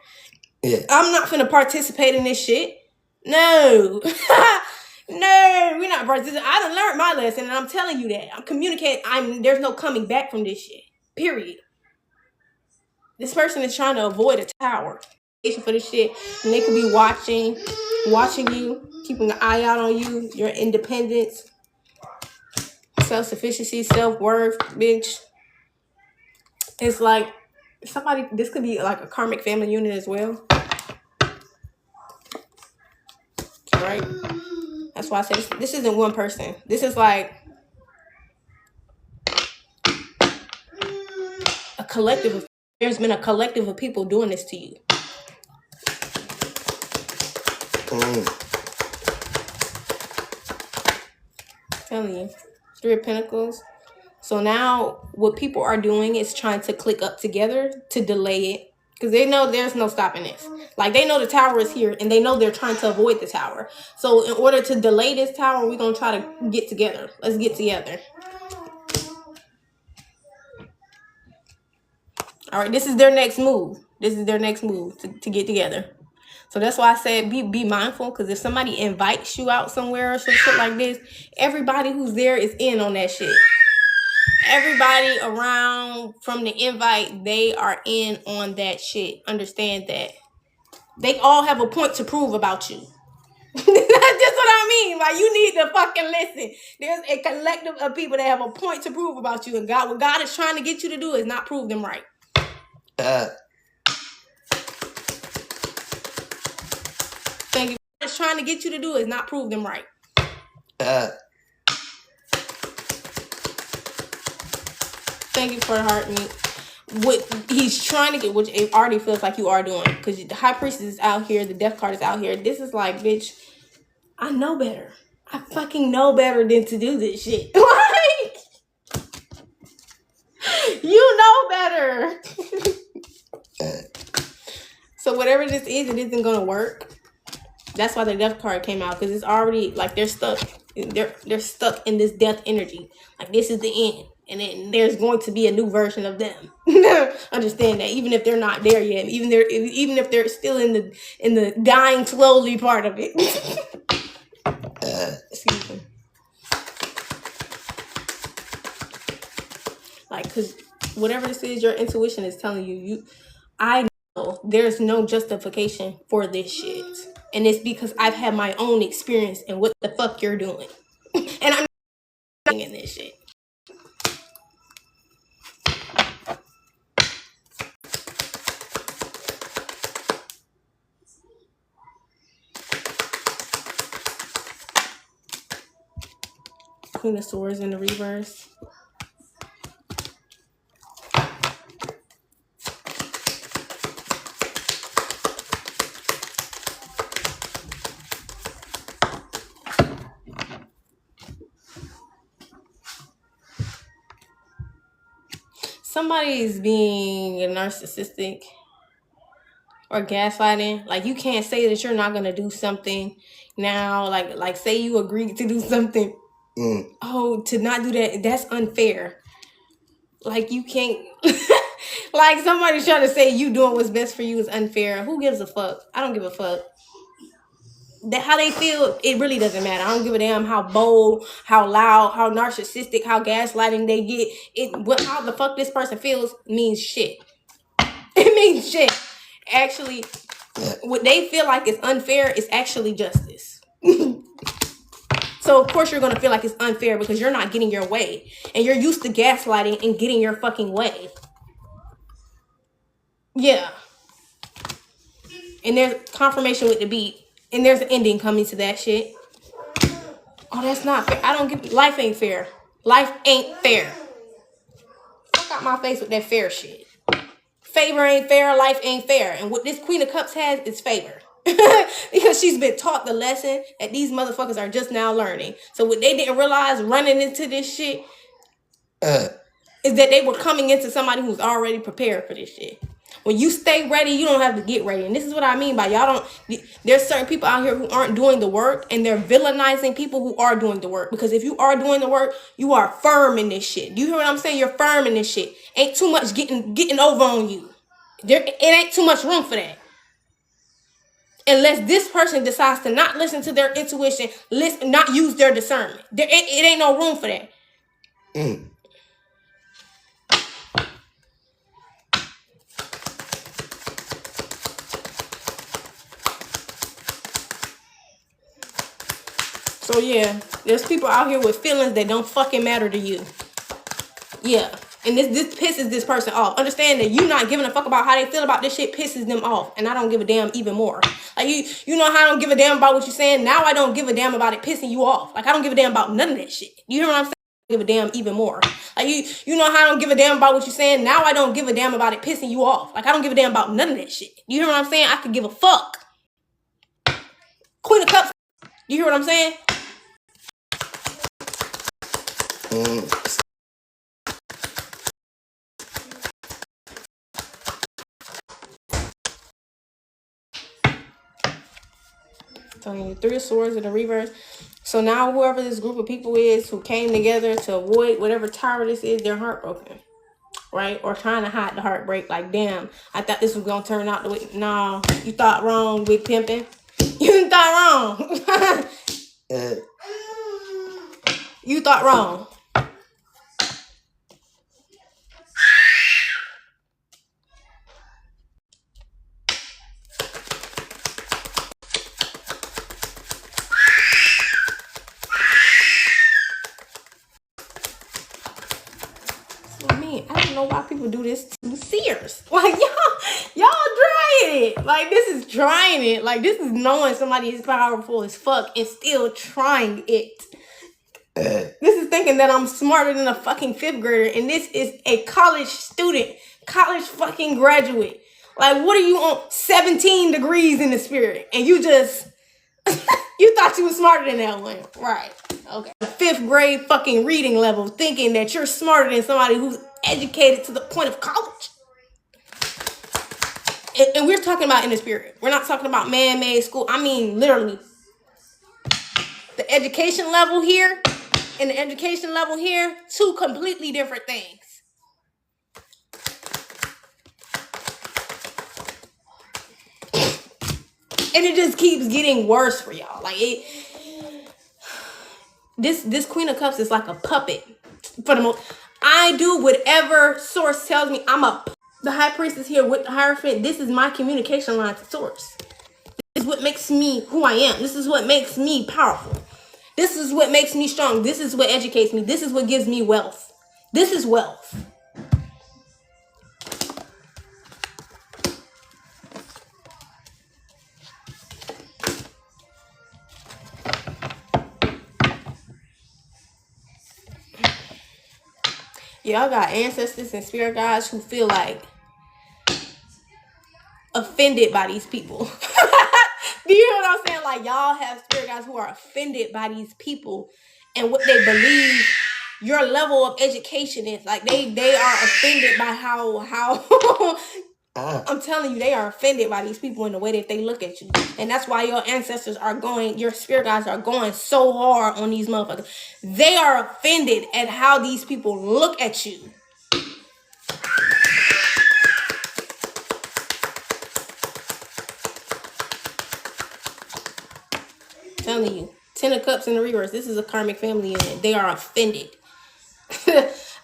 Yeah. I'm not finna participate in this shit. No. No, we're not brothers. I done learned my lesson, and I'm telling you that. I'm communicating. There's no coming back from this shit. Period. This person is trying to avoid a tower for this shit, and they could be watching you, keeping an eye out on you, your independence, self-sufficiency, self-worth, bitch. It's like somebody. This could be like a karmic family unit as well. Right? That's why I said this isn't one person. This is like a collective. There's been a collective of people doing this to you. Telling you, 3 of Pentacles. So now what people are doing is trying to click up together to delay it. Because they know there's no stopping this. Like, they know the tower is here, and they know they're trying to avoid the tower. So in order to delay this tower, we're going to try to get together. Let's get together. All right, this is their next move. This is their next move to get together. So that's why I said be mindful, because if somebody invites you out somewhere or some shit like this, everybody who's there is in on that shit. Everybody around from the invite, they are in on that shit. Understand that. They all have a point to prove about you. That's just what I mean. Like, you need to fucking listen. There's a collective of people that have a point to prove about you. And God, what God is trying to get you to do is not prove them right. Thank you. What it's trying to get you to do is not prove them right. Thank you for the heart, me. What he's trying to get, which it already feels like you are doing, because the High Priestess is out here, the Death card is out here. This is like, bitch, I know better. I fucking know better than to do this shit. Like, you know better. So whatever this is, it isn't gonna work. That's why the Death card came out, because it's already like they're stuck. They're stuck in this death energy. Like, this is the end. And then there's going to be a new version of them. Understand that, even if they're not there yet, even if they're still in the dying slowly part of it. Excuse me. Like, because whatever this is, your intuition is telling you. I know there's no justification for this shit, and it's because I've had my own experience in what the fuck you're doing, and I'm not in this shit. Queen of Swords in the reverse. Somebody is being narcissistic or gaslighting. Like, you can't say that you're not gonna do something now. Like say you agreed to do something. Oh, to not do that, that's unfair. Like, you can't. Like, somebody's trying to say you doing what's best for you is unfair. Who gives a fuck? I don't give a fuck. That how they feel, it really doesn't matter. I don't give a damn how bold, how loud, how narcissistic, how gaslighting they get. How the fuck this person feels means shit. It means shit. Actually, what they feel like is unfair is actually justice. So of course you're gonna feel like it's unfair, because you're not getting your way, and you're used to gaslighting and getting your fucking way. Yeah. And there's confirmation with the beat. And there's an ending coming to that shit. Oh, that's not fair. Life ain't fair. Life ain't fair. Fuck out my face with that fair shit. Favor ain't fair. Life ain't fair. And what this Queen of Cups has is favor. Because she's been taught the lesson that these motherfuckers are just now learning. So what they didn't realize running into this shit is that they were coming into somebody who's already prepared for this shit. When you stay ready, you don't have to get ready. And this is what I mean by there's certain people out here who aren't doing the work, and they're villainizing people who are doing the work. Because if you are doing the work, you are firm in this shit. Do you hear what I'm saying? You're firm in this shit. Ain't too much getting over on you. It ain't too much room for that. unless this person decides to not listen to their intuition, not use their discernment. It ain't no room for that. So yeah, there's people out here with feelings that don't fucking matter to you. Yeah. And this pisses this person off. Understand that you not giving a fuck about how they feel about this shit pisses them off. And I don't give a damn even more. Like, you know how I don't give a damn about what you're saying? Now I don't give a damn about it pissing you off. Like, I don't give a damn about none of that shit. You hear what I'm saying? I don't give a damn even more. Like, you know how I don't give a damn about what you're saying? Now I don't give a damn about it pissing you off. Like, I don't give a damn about none of that shit. You hear what I'm saying? I could give a fuck. Queen of Cups. You hear what I'm saying? Telling you, Three of Swords in the reverse. So now whoever this group of people is who came together to avoid whatever tower this is, they're heartbroken, right? Or trying to hide the heartbreak. Like, damn, I thought this was gonna turn out the way. No, you thought wrong, big pimpin'. You thought wrong. You thought wrong. I don't know why people do this to seers. Like, y'all trying it. Like, this is trying it. Like, this is knowing somebody is powerful as fuck and still trying it. This is thinking that I'm smarter than a fucking 5th grader, and this is a college student, college fucking graduate. Like, what are you on? 17 degrees in the spirit, and you just you thought you was smarter than that one, right? Okay, 5th grade fucking reading level, thinking that you're smarter than somebody who's educated to the point of college. And we're talking about in the spirit. We're not talking about man-made school. I mean, literally, the education level here and the education level here, 2 completely different things. And it just keeps getting worse for y'all. Like, this Queen of Cups is like a puppet for the most. I do whatever source tells me. The High Priestess here with the Hierophant. This is my communication line to source. This is what makes me who I am. This is what makes me powerful. This is what makes me strong. This is what educates me. This is what gives me wealth. This is wealth. Y'all got ancestors and spirit guides who feel like offended by these people. Do you know what I'm saying? Like, y'all have spirit guides who are offended by these people and what they believe your level of education is. Like, they are offended by how I'm telling you, they are offended by these people in the way that they look at you. And that's why your ancestors are going, your spirit guides are going so hard on these motherfuckers. They are offended at how these people look at you. I'm telling you, 10 of Cups in the reverse. This is a karmic family unit. They are offended.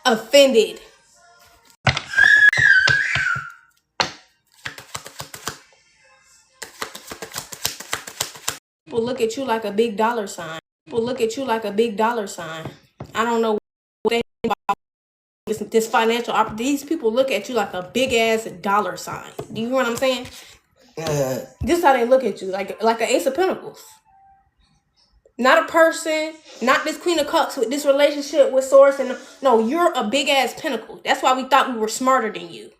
Offended. People look at you like a big dollar sign. People look at you like a big dollar sign. I don't know what they think about this financial opportunity. These people look at you like a big ass dollar sign. Do you hear what I'm saying? This is how they look at you, like an Ace of Pentacles. Not a person, not this Queen of Cups with this relationship with Source. And no, you're a big ass pentacle. That's why we thought we were smarter than you.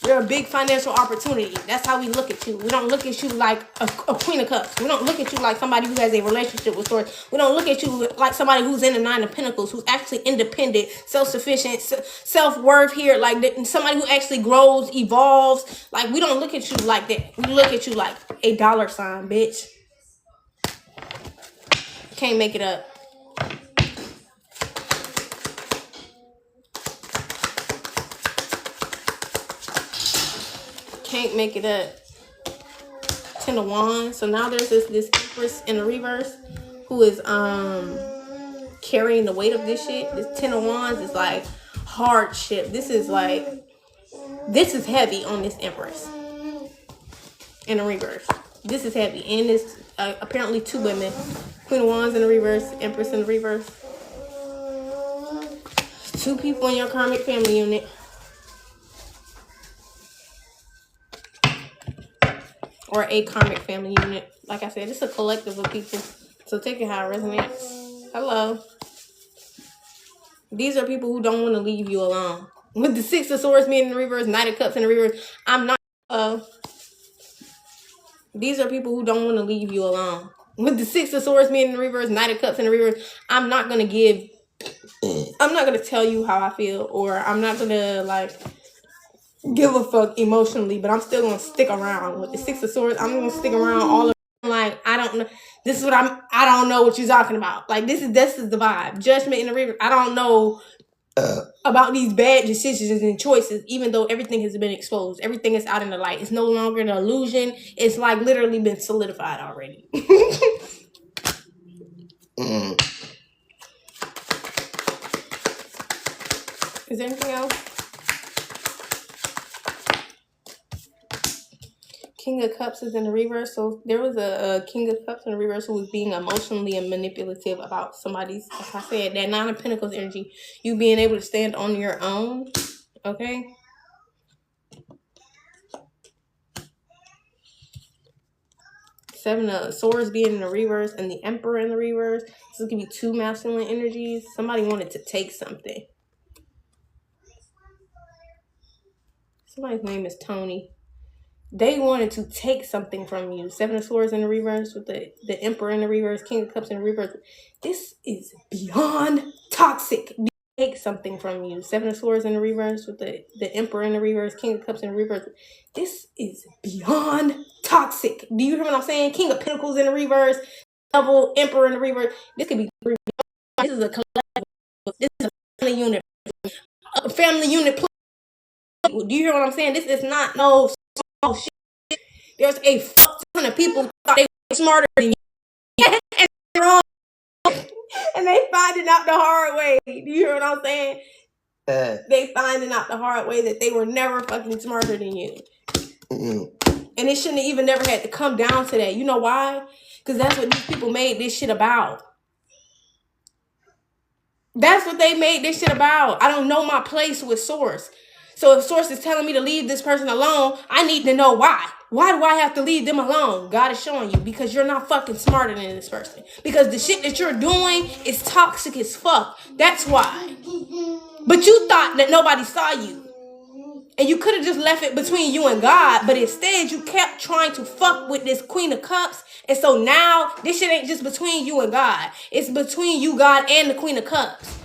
You're a big financial opportunity. That's how we look at you. We don't look at you like a Queen of Cups. We don't look at you like somebody who has a relationship with Source. We don't look at you like somebody who's in the 9 of Pentacles, who's actually independent, self-sufficient, self-worth here, like somebody who actually grows, evolves. Like, we don't look at you like that. We look at you like a dollar sign, bitch. Can't make it up. can't make it up. 10 of Wands. So now there's this Empress in the reverse who is carrying the weight of this shit. This 10 of Wands is like hardship. This is heavy on this Empress in the reverse. This is heavy. And it's apparently 2 women. Queen of Wands in the reverse, Empress in the reverse. 2 people in your karmic family unit. Or a karmic family unit. Like I said, it's a collective of people. So take it how it resonates. Hello. These are people who don't want to leave you alone. With the 6 of Swords being in the reverse, Knight of Cups in the reverse, I'm not... These are people who don't want to leave you alone. With the 6 of Swords being in the reverse, Knight of Cups in the reverse, I'm not going to tell you how I feel. Or I'm not going to, like... give a fuck emotionally, but I'm still gonna stick around. With the 6 of Swords, I'm gonna stick around all of like, I don't know. This is what I don't know what you're talking about. Like, this is the vibe. Judgment in the river. I don't know about these bad decisions and choices, even though everything has been exposed. Everything is out in the light. It's no longer an illusion. It's like literally been solidified already. Is there anything else? King of Cups is in the reverse. So there was a King of Cups in the reverse who was being emotionally and manipulative about somebody's, like I said, that 9 of Pentacles energy. You being able to stand on your own. Okay. Seven of Swords being in the reverse and the Emperor in the reverse. This will give you 2 masculine energies. Somebody wanted to take something. Somebody's name is Tony. They wanted to take something from you. 7 of Swords in the reverse with the Emperor in the reverse, King of Cups in the reverse. This is beyond toxic. Take something from you. 7 of Swords in the reverse with the Emperor in the reverse, King of Cups in the reverse. This is beyond toxic. Do you hear what I'm saying? King of Pentacles in the reverse, Devil, Emperor in the reverse. This could be. This is a collective. This is a family unit. A family unit. Do you hear what I'm saying? This is not no small shit. There's a fuck ton of people who thought they were smarter than you. And they're wrong. And they finding out the hard way. Do you hear what I'm saying? They finding out the hard way that they were never fucking smarter than you. And it shouldn't have even never had to come down to that. You know why? Because that's what these people made this shit about. That's what they made this shit about. I don't know my place with Source. So if Source is telling me to leave this person alone, I need to know why. Why do I have to leave them alone? God is showing you because you're not fucking smarter than this person. Because the shit that you're doing is toxic as fuck. That's why. But you thought that nobody saw you. And you could have just left it between you and God. But instead, you kept trying to fuck with this Queen of Cups. And so now, this shit ain't just between you and God. It's between you, God, and the Queen of Cups.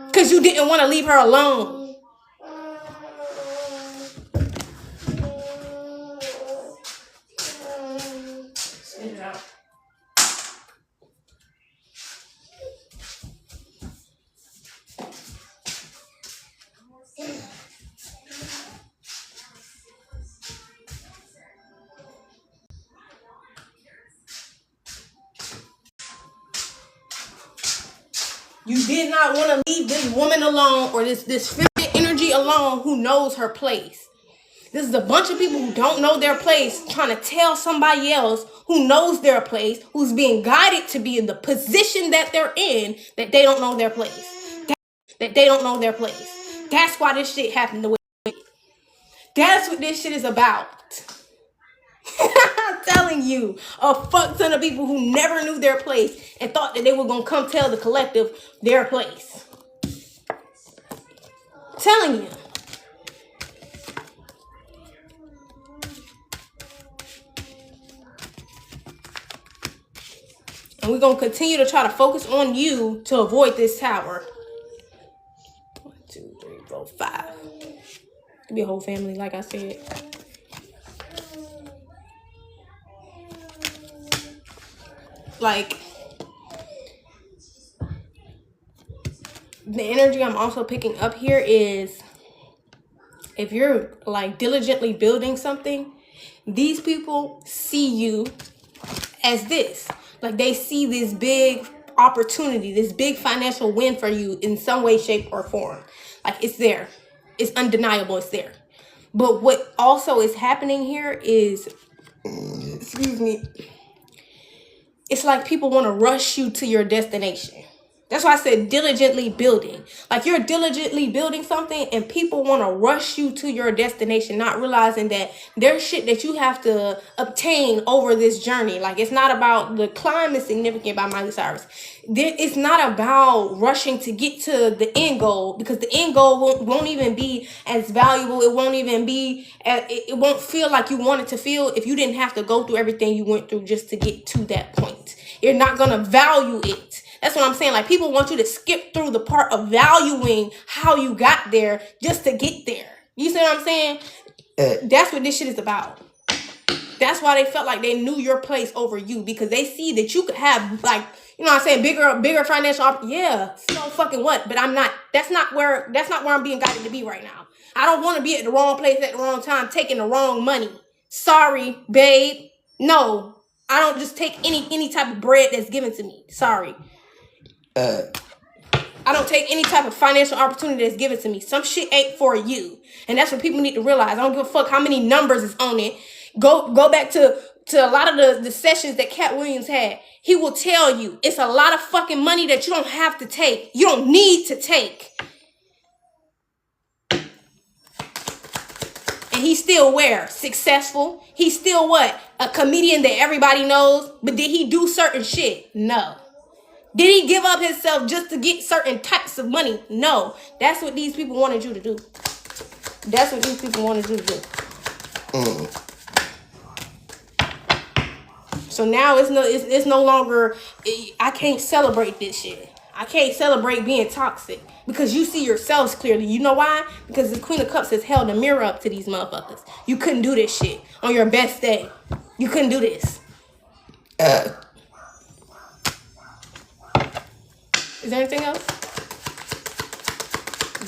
Because you didn't want to leave her alone. You did not want to leave this woman alone or this feminine energy alone who knows her place. This is a bunch of people who don't know their place trying to tell somebody else who knows their place, who's being guided to be in the position that they're in, that they don't know their place. That they don't know their place. That's why this shit happened the way it did. That's what this shit is about. I'm telling you, a fuck ton of people who never knew their place and thought that they were going to come tell the collective their place. I'm telling you. And we're going to continue to try to focus on you to avoid this tower. 1, 2, 3, 4, 5. Could be a whole family, like I said. Like, the energy I'm also picking up here is if you're like diligently building something, these people see you as this. Like they see this big opportunity, this big financial win for you in some way, shape, or form. Like it's there. It's undeniable, it's there. But what also is happening here is, excuse me, it's like people want to rush you to your destination. That's why I said diligently building. Like you're diligently building something and people want to rush you to your destination, not realizing that there's shit that you have to obtain over this journey. Like it's not about the climb is significant by Miley Cyrus. It's not about rushing to get to the end goal, because the end goal won't even be as valuable. It won't even be, it won't feel like you want it to feel if you didn't have to go through everything you went through just to get to that point. You're not going to value it. That's what I'm saying. Like people want you to skip through the part of valuing how you got there just to get there. You see what I'm saying? That's what this shit is about. That's why they felt like they knew your place over you, because they see that you could have, like, you know what I'm saying, bigger financial yeah, so fucking what? But I'm not. That's not where I'm being guided to be right now. I don't want to be at the wrong place at the wrong time, taking the wrong money. Sorry, babe. No, I don't just take any type of bread that's given to me. Sorry. I don't take any type of financial opportunity that's given to me. Some shit ain't for you. And that's what people need to realize. I don't give a fuck how many numbers is on it. Go back to a lot of the sessions that Cat Williams had. He will tell you it's a lot of fucking money that you don't have to take. You don't need to take. And he's still where? Successful. He's still what? A comedian that everybody knows. But did he do certain shit? No. Did he give up himself just to get certain types of money? No. That's what these people wanted you to do. That's what these people wanted you to do. So now it's no longer, I can't celebrate this shit. I can't celebrate being toxic, because you see yourselves clearly. You know why? Because the Queen of Cups has held a mirror up to these motherfuckers. You couldn't do this shit on your best day. You couldn't do this. Is there anything else?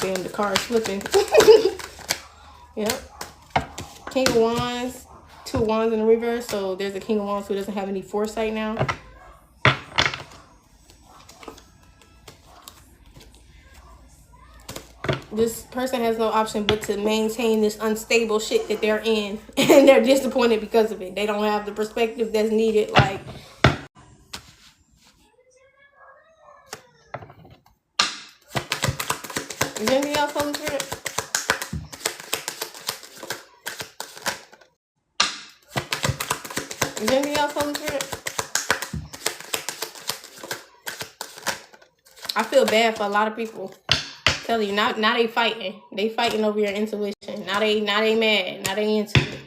Damn, the car is flipping. Yep. King of Wands. 2 wands in the reverse. So there's a King of Wands who doesn't have any foresight now. This person has no option but to maintain this unstable shit that they're in. And they're disappointed because of it. They don't have the perspective that's needed. Like, is there anything else on the script? Is there anything else on the script? I feel bad for a lot of people. I tell you, now they fighting. They fighting over your intuition. Now they mad. Now they into it.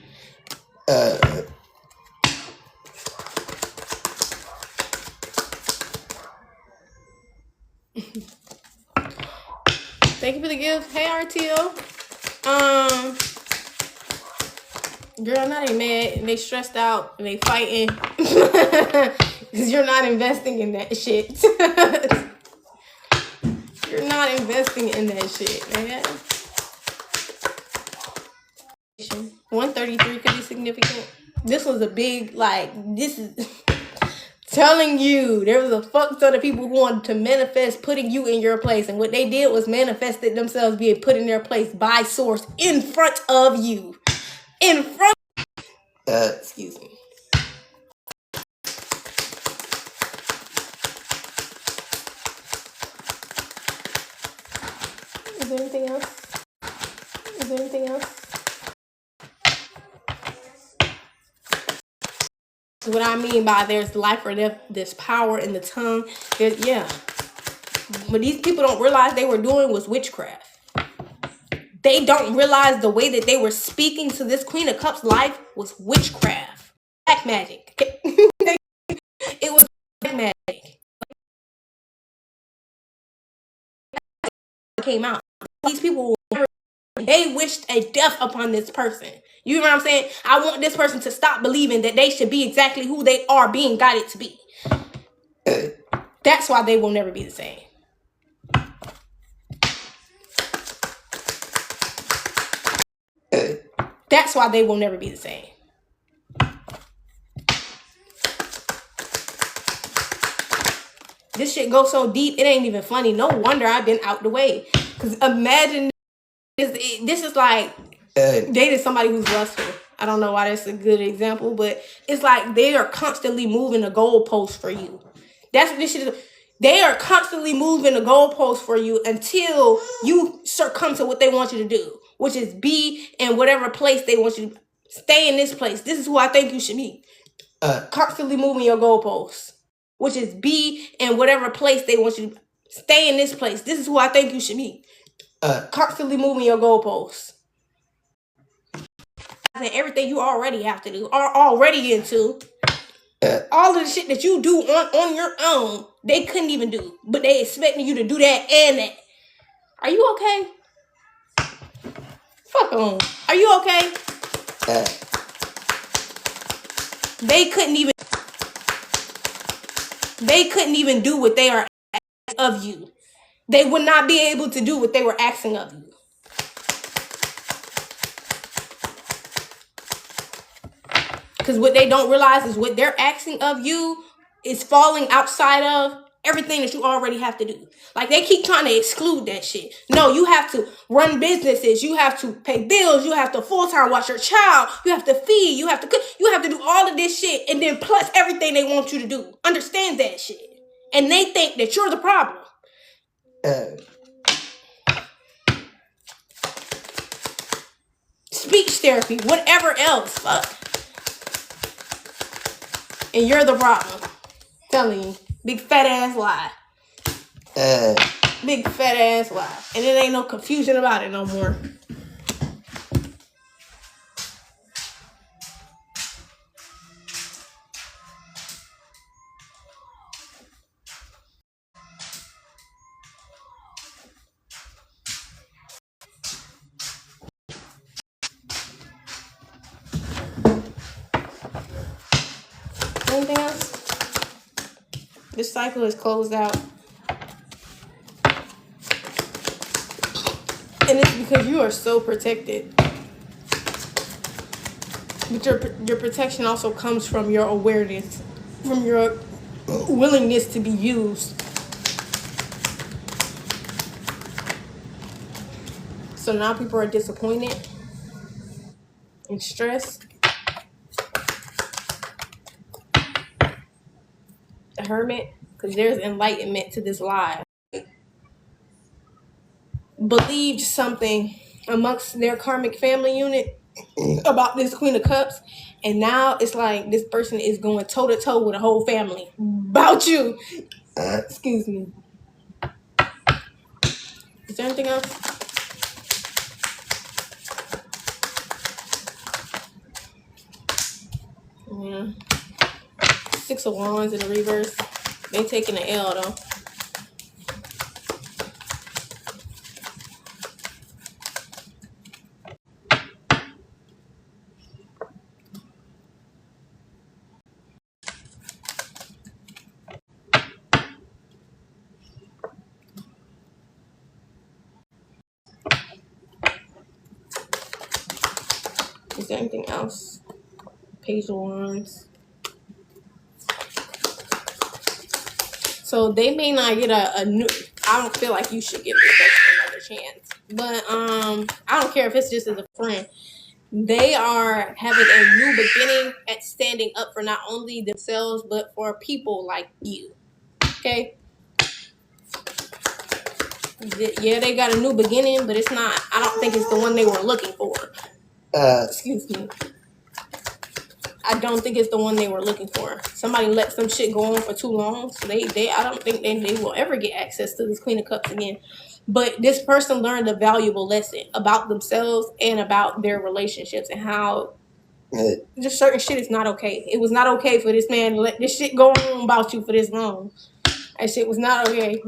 Thank you for the gift. Hey, RTO. Girl, now they mad and they stressed out and they fighting because you're not investing in that shit. You're not investing in that shit, man. 133 could be significant. This was a big, like, this is telling you there was a fuck ton of people who wanted to manifest putting you in your place, and what they did was manifested themselves being put in their place by source in front of you. In front. Excuse me. Is there anything else? Is there anything else? What I mean by there's life or death, there's power in the tongue. Yeah. What these people don't realize they were doing was witchcraft. They don't realize the way that they were speaking to this Queen of Cups life was witchcraft. Black magic. It was black magic. It came out. These people, they wished a death upon this person. You know what I'm saying? I want this person to stop believing that they should be exactly who they are being guided to be. That's why they will never be the same. That's why they will never be the same. This shit goes so deep, it ain't even funny. No wonder I've been out the way. Because imagine this is like dating somebody who's lustful. I don't know why that's a good example, but it's like they are constantly moving the goalpost for you. That's what this shit is. They are constantly moving the goalpost for you until you succumb to what they want you to do, which is be in whatever place they want you to stay in this place. This is who I think you should be. Constantly moving your goalposts, which is be in whatever place they want you to stay in this place. This is who I think you should be. Constantly moving your goalposts. And everything you already have to do, are already into. All of the shit that you do on your own, they couldn't even do. But they expecting you to do that and that. Are you okay? Fuck on. Are you okay? They couldn't even do what they are asking of you. They would not be able to do what they were asking of you. Because what they don't realize is what they're asking of you is falling outside of everything that you already have to do. Like, they keep trying to exclude that shit. No, you have to run businesses. You have to pay bills. You have to full-time watch your child. You have to feed. You have to cook. You have to do all of this shit. And then plus everything they want you to do. Understand that shit. And they think that you're the problem. Speech therapy. Whatever else. Fuck. And you're the problem. I'm telling you. Big fat ass lie. Big fat ass lie. And it ain't no confusion about it no more. Anything else? This cycle is closed out. And it's because you are so protected. But your protection also comes from your awareness, from your willingness to be used. So now people are disappointed and stressed. The hermit, because there's enlightenment to this lie. Believed something amongst their karmic family unit about this Queen of Cups, and now it's like this person is going toe to toe with a whole family about you. Excuse me. Is there anything else? Yeah. 6 of Wands in the reverse. They taking the L though. Is there anything else? Page of Wands. So they may not get a new. I don't feel like you should give this person another chance. But I don't care if it's just as a friend. They are having a new beginning at standing up for not only themselves but for people like you. Okay. Yeah, they got a new beginning, but it's not. I don't think it's the one they were looking for. Excuse me. I don't think it's the one they were looking for. Somebody let some shit go on for too long, so I don't think they will ever get access to this Queen of Cups again. But this person learned a valuable lesson about themselves and about their relationships and how just certain shit is not okay. It was not okay for this man to let this shit go on about you for this long. That shit was not okay.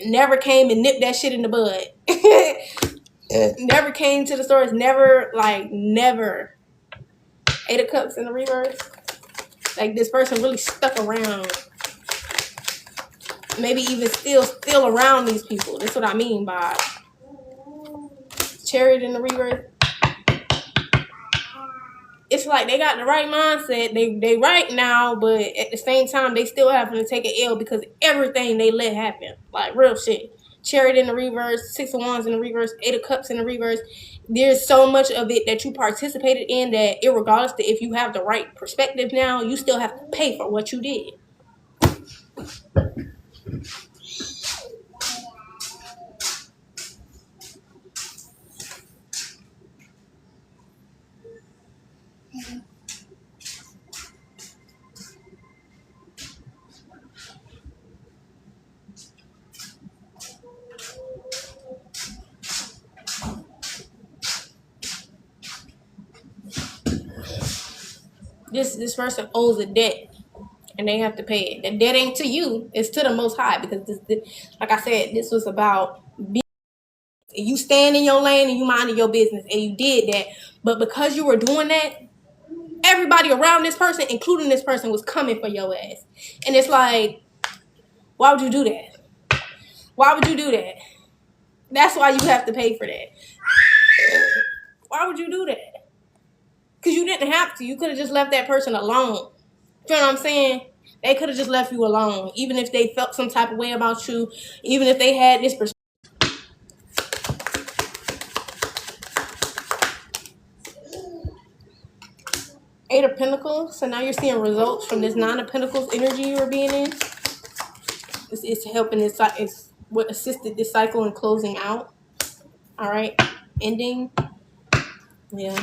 Never came and nipped that shit in the bud. Never came to the stores. Never. 8 of Cups in the reverse. Like, this person really stuck around. Maybe even still around these people. That's what I mean by Chariot in the reverse. it's like they got the right mindset. They right now, but at the same time, they still having to take an L because everything they let happen. Like real shit. Chariot in the reverse, 6 of Wands in the reverse, 8 of Cups in the reverse. There's so much of it that you participated in that, irregardless to if you have the right perspective now, you still have to pay for what you did. This person owes a debt and they have to pay it. The debt ain't to you; it's to the Most High, because like I said, this was about you staying in your lane and you minding your business, and you did that. But because you were doing that, everybody around this person, including this person, was coming for your ass. And it's like, why would you do that? Why would you do that? That's why you have to pay for that. Why would you do that? Because you didn't have to. You could have just left that person alone. You know what I'm saying? They could have just left you alone. Even if they felt some type of way about you, even if they had this perspective. 8 of Pentacles. So now you're seeing results from this 9 of Pentacles energy you were being in. It's helping this. It's what assisted this cycle in closing out. All right, ending. Yeah.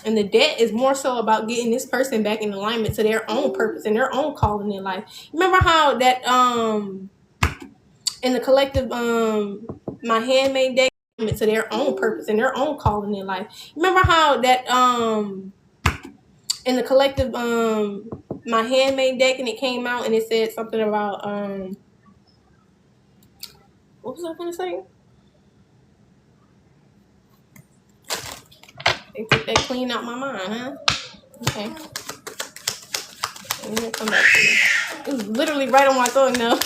And the debt is more so about getting this person back in alignment to their own purpose and their own calling in life. Remember how that in the collective my handmade deck to their own purpose and their own calling in life. Remember how that in the collective my handmade deck, and it came out and it said something about what was I gonna say? They took that clean out my mind, huh? Okay. I'm gonna come back to it. It was literally right on my tongue now.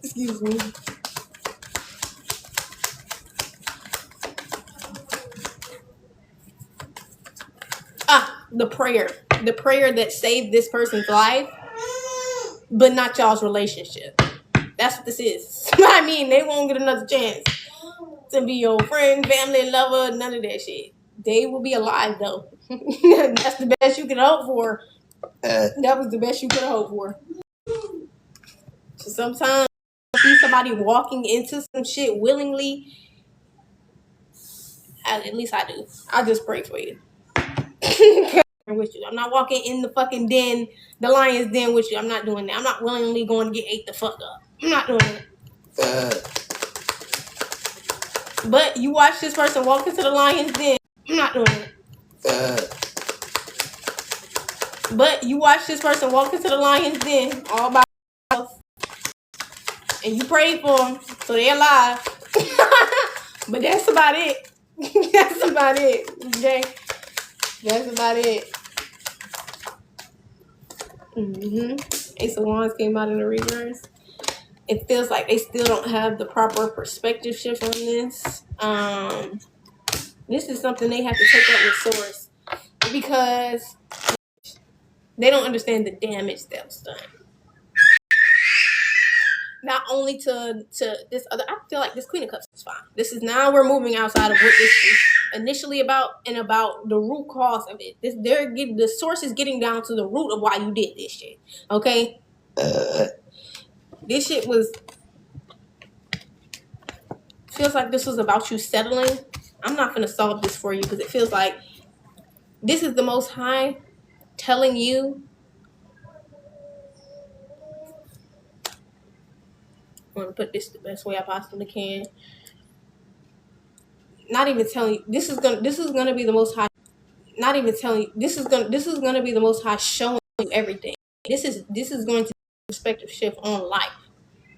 Excuse me. The prayer. The prayer that saved this person's life, but not y'all's relationship. That's what this is. I mean, they won't get another chance to be your friend, family, lover, none of that shit. They will be alive, though. That's the best you can hope for. That was the best you could hope for. So sometimes you see somebody walking into some shit willingly. At least I do. I just pray for you. With you. I'm not walking in the fucking den, the lion's den with you. I'm not doing that. I'm not willingly going to get ate the fuck up. I'm not doing that. But you watch this person walk into the lion's den. I'm not doing that. But you watch this person walk into the lion's den all by themselves, and you pray for them so they're alive. But that's about it. That's about it. Okay, that's about it. Ace of Wands came out in the reverse. It feels like they still don't have the proper perspective shift on this. This is something they have to take up with Source, because they don't understand the damage that was done. Not only to this other, I feel like this Queen of Cups is fine. This is, now we're moving outside of what this is initially about, and about the root cause of it. The Source is getting down to the root of why you did this shit. Okay, this shit feels like this was about you settling. I'm not gonna solve this for you because it feels like this is the Most High telling you. I'm gonna put this the best way I possibly can. Not even telling you this is gonna be the Most High. Not even telling you this is gonna be the Most High showing you everything. This is going to be a perspective shift on life.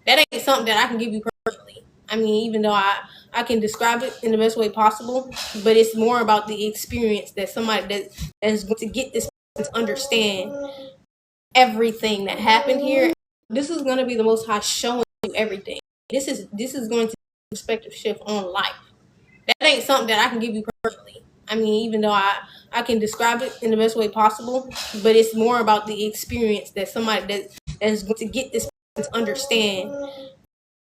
That ain't something that I can give you personally. I mean, even though I can describe it in the best way possible, but it's more about the experience that somebody that is going to get this to understand everything that happened here. This is going to be the Most High showing you everything. This is going to be a perspective shift on life. That ain't something that I can give you personally. I mean, even though I can describe it in the best way possible, but it's more about the experience that somebody that's going to get this person to understand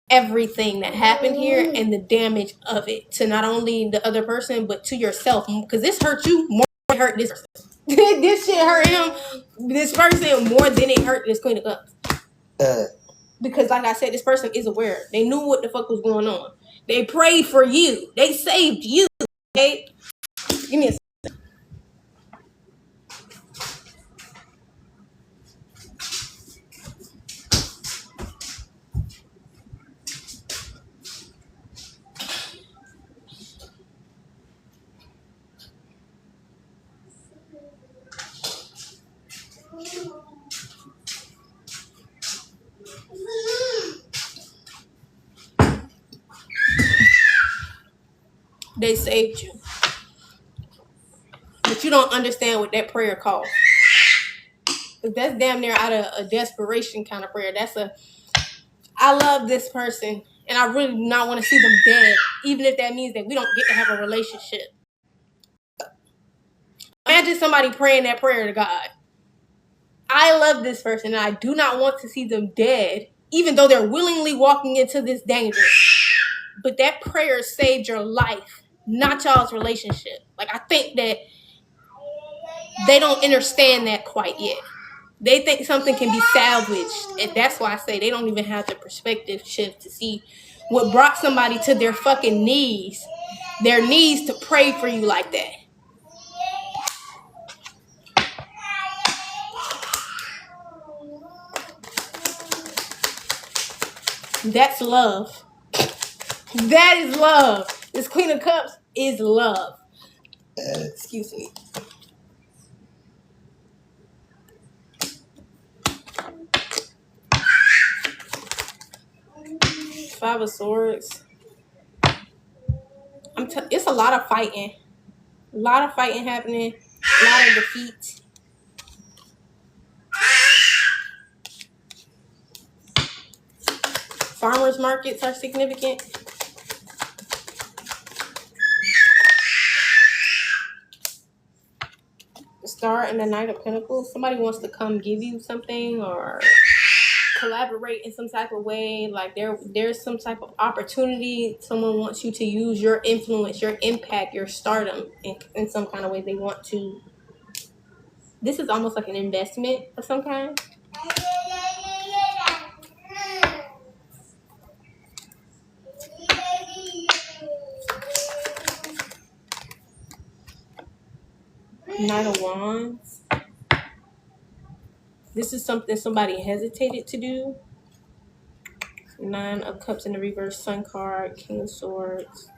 everything that happened here and the damage of it to not only the other person but to yourself, because this hurt you more than it hurt this person. This shit hurt him, this person, more than it hurt this Queen of Cups. Because like I said, this person is aware. They knew what the fuck was going on. They prayed for you. They saved you. Okay? Give me a. They saved you. But you don't understand what that prayer calls. That's damn near out of a desperation kind of prayer. That's a, I love this person and I really do not want to see them dead, even if that means that we don't get to have a relationship. Imagine somebody praying that prayer to God. I love this person and I do not want to see them dead, even though they're willingly walking into this danger. But that prayer saved your life, not y'all's relationship. Like, I think that they don't understand that quite yet. They think something can be salvaged, and that's why I say they don't even have the perspective shift to see what brought somebody to their fucking knees, their knees, to pray for you like that. That's love. That is love. This Queen of Cups is love. Excuse me. Five of Swords. It's a lot of fighting. A lot of fighting happening. A lot of defeat. Farmers markets are significant. The Star and the Knight of Pentacles. Somebody wants to come give you something or collaborate in some type of way. Like there's some type of opportunity. Someone wants you to use your influence, your impact, your stardom in some kind of way. They want to. This is almost like an investment of some kind. Knight of Wands. This is something somebody hesitated to do. Nine of Cups in the reverse, Sun card, King of Swords.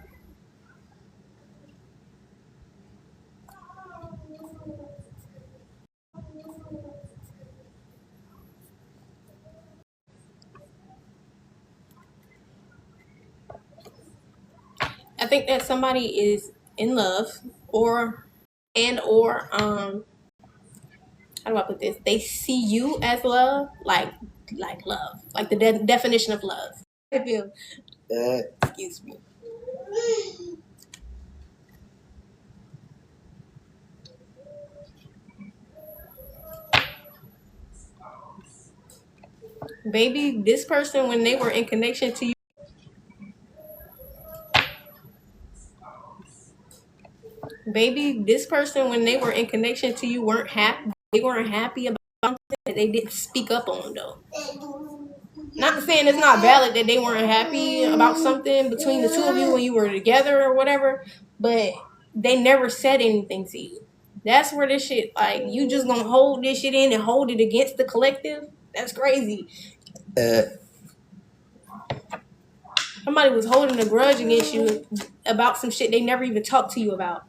I think that somebody is in love or how do I put this? They see you as love, like love, like the definition of love. I feel. Excuse me. Baby, this person, when they were in connection to you, baby, this person, when they were in connection to you, weren't happy. They weren't happy about something that they didn't speak up on, though. Not saying it's not valid that they weren't happy about something between the two of you when you were together or whatever, but they never said anything to you. That's where this shit, like, you just gonna hold this shit in and hold it against the collective? That's crazy. Somebody was holding a grudge against you about some shit they never even talked to you about.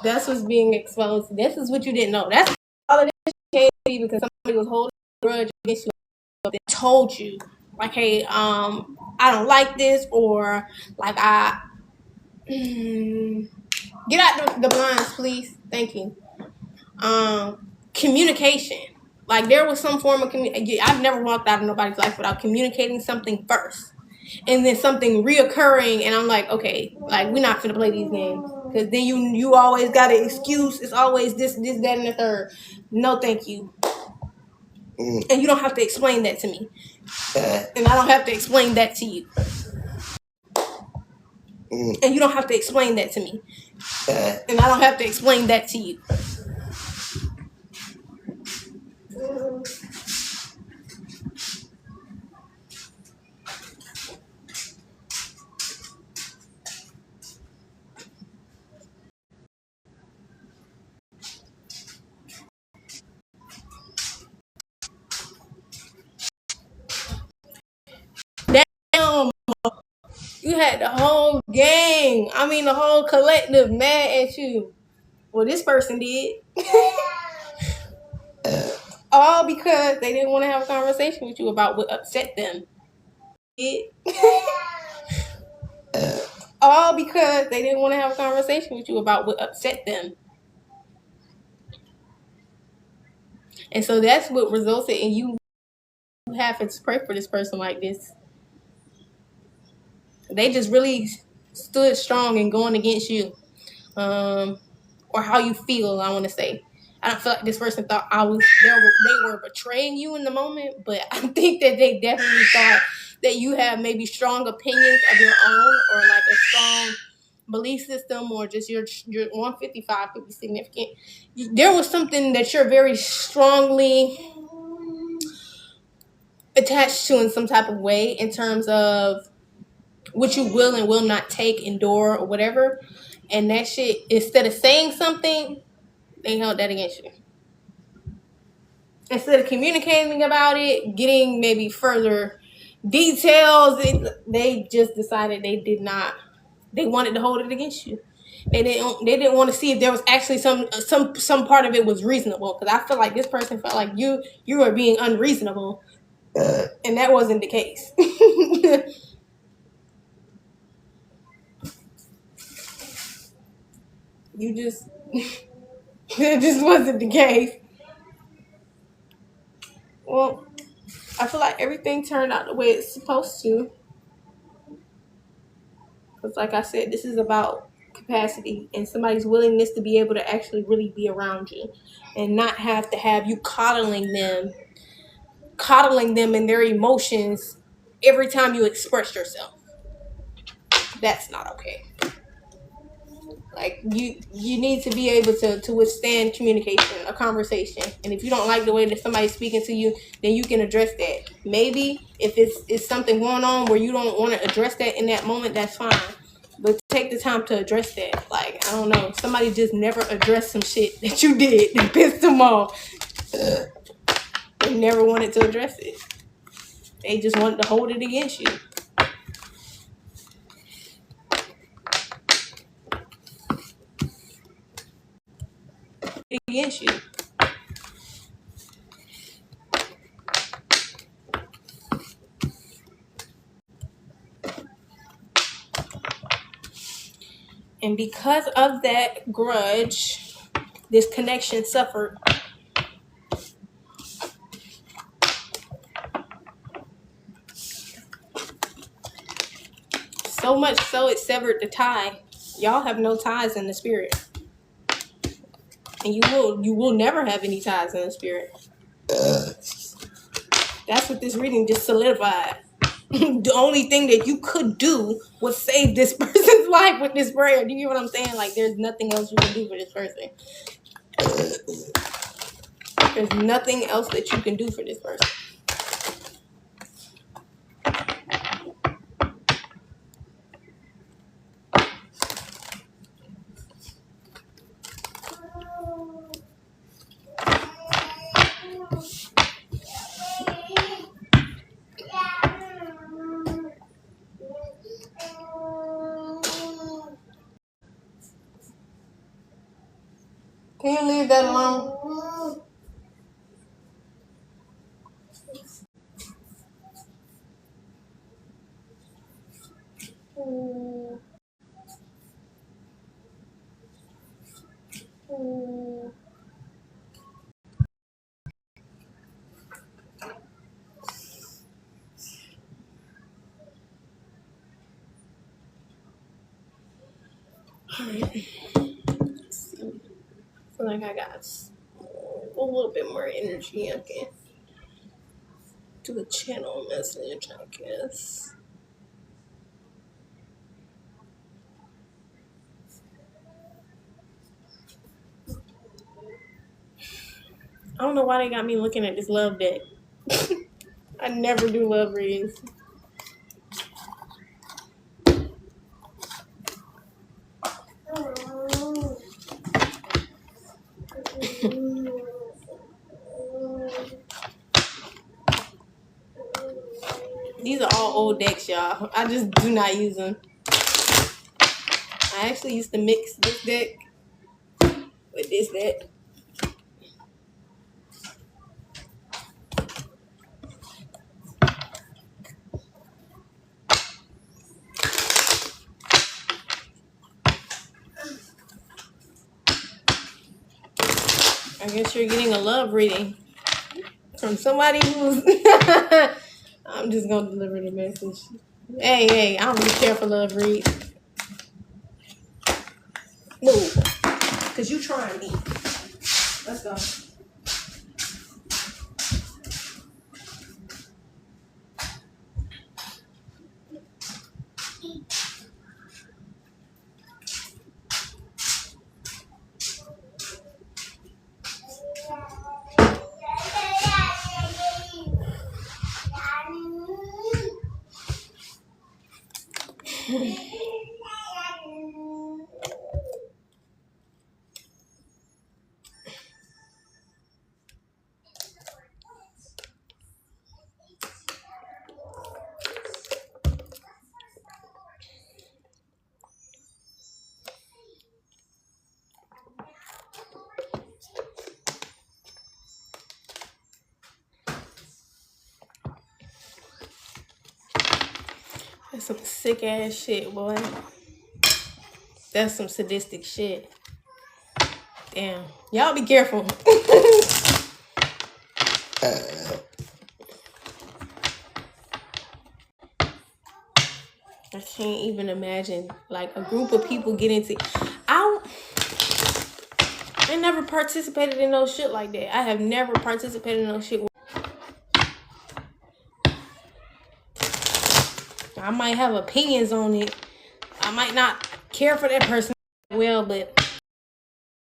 That's what's being exposed. This is what you didn't know. That's all of this came because somebody was holding a grudge against you. They told you, like, hey, I don't like this, or like get out the blinds, please. Thank you. communication. Like there was some form of communication. I've never walked out of nobody's life without communicating something first, and then something reoccurring, and I'm like, okay, like we're not gonna play these games because then you always got an excuse. It's always this, that, and the third. No, thank you. And you don't have to explain that to me, and I don't have to explain that to you, and you don't have to explain that to me, and I don't have to explain that to you. Damn. You had the whole gang, I mean the whole collective mad at you. Well, this person did. All because they didn't want to have a conversation with you about what upset them. All because they didn't want to have a conversation with you about what upset them. And so that's what resulted in you having to pray for this person like this. They just really stood strong and going against you. Or how you feel, I want to say. I don't feel like this person thought they were betraying you in the moment, but I think that they definitely thought that you have maybe strong opinions of your own, or like a strong belief system, or just your 155 could be significant. There was something that you're very strongly attached to in some type of way in terms of what you will and will not take, endure, or whatever. And that shit, instead of saying something, they held that against you. Instead of communicating about it, getting maybe further details, they just decided they did not. They wanted to hold it against you. They didn't want to see if there was actually some part of it was reasonable. Because I feel like this person felt like you were being unreasonable, and that wasn't the case. You just it just wasn't the case. Well, I feel like everything turned out the way it's supposed to. Because, like I said, this is about capacity and somebody's willingness to be able to actually really be around you and not have to have you coddling them in their emotions every time you express yourself. That's not okay. Like you need to be able to withstand communication, a conversation. And if you don't like the way that somebody's speaking to you, then you can address that. Maybe if it's something going on where you don't want to address that in that moment, that's fine. But take the time to address that. Like, I don't know, somebody just never addressed some shit that you did that pissed them off. They never wanted to address it. They just wanted to hold it against you. Against you. And because of that grudge, this connection suffered. So much so it severed the tie. Y'all have no ties in the spirit. And you will never have any ties in the spirit. That's what this reading just solidified. The only thing that you could do was save this person's life with this prayer. Do you hear what I'm saying? Like, there's nothing else you can do for this person. There's nothing else that you can do for this person. Can you leave that alone? Alright. Let's see. I feel like I got a little bit more energy. Okay. Do a channel message, I guess. I don't know why they got me looking at this love deck. I never do love readings. These are all old decks, y'all. I just do not use them. I actually used to mix this deck with this deck. I guess you're getting a love reading from somebody who's... I'm just going to deliver the message. Hey, I don't really care for love read. Move. Because you trying me. Let's go. That's some sick ass shit, boy. That's some sadistic shit. Damn. Y'all be careful. I can't even imagine like a group of people get into... I never participated in no shit like that. I have never participated in no shit. I might have opinions on it. I might not care for that person well, but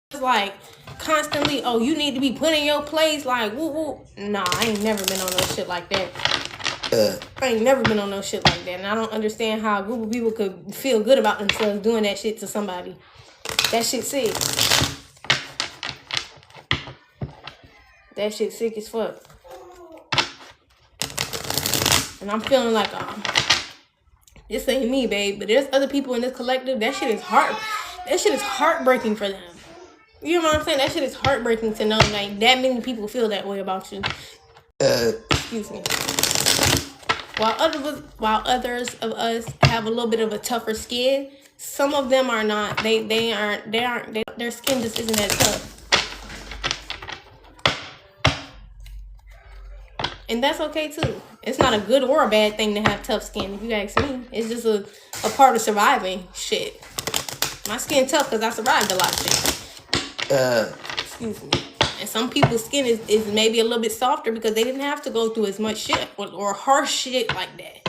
it's like constantly, oh, you need to be put in your place, like woo woo. Nah, I ain't never been on no shit like that. I ain't never been on no shit like that, and I don't understand how a group of people could feel good about themselves doing that shit to somebody. That shit sick. That shit sick as fuck. And I'm feeling like, this ain't me, babe, but there's other people in this collective. That shit is heartbreaking for them. You know what I'm saying? That shit is heartbreaking to know like that many people feel that way about you. Excuse me. While others of us have a little bit of a tougher skin, some of them are not. Their skin just isn't that tough. And that's okay too. It's not a good or a bad thing to have tough skin, if you ask me. It's just a part of surviving shit. My skin tough because I survived a lot of shit. Excuse me. And some people's skin is maybe a little bit softer because they didn't have to go through as much shit or harsh shit like that.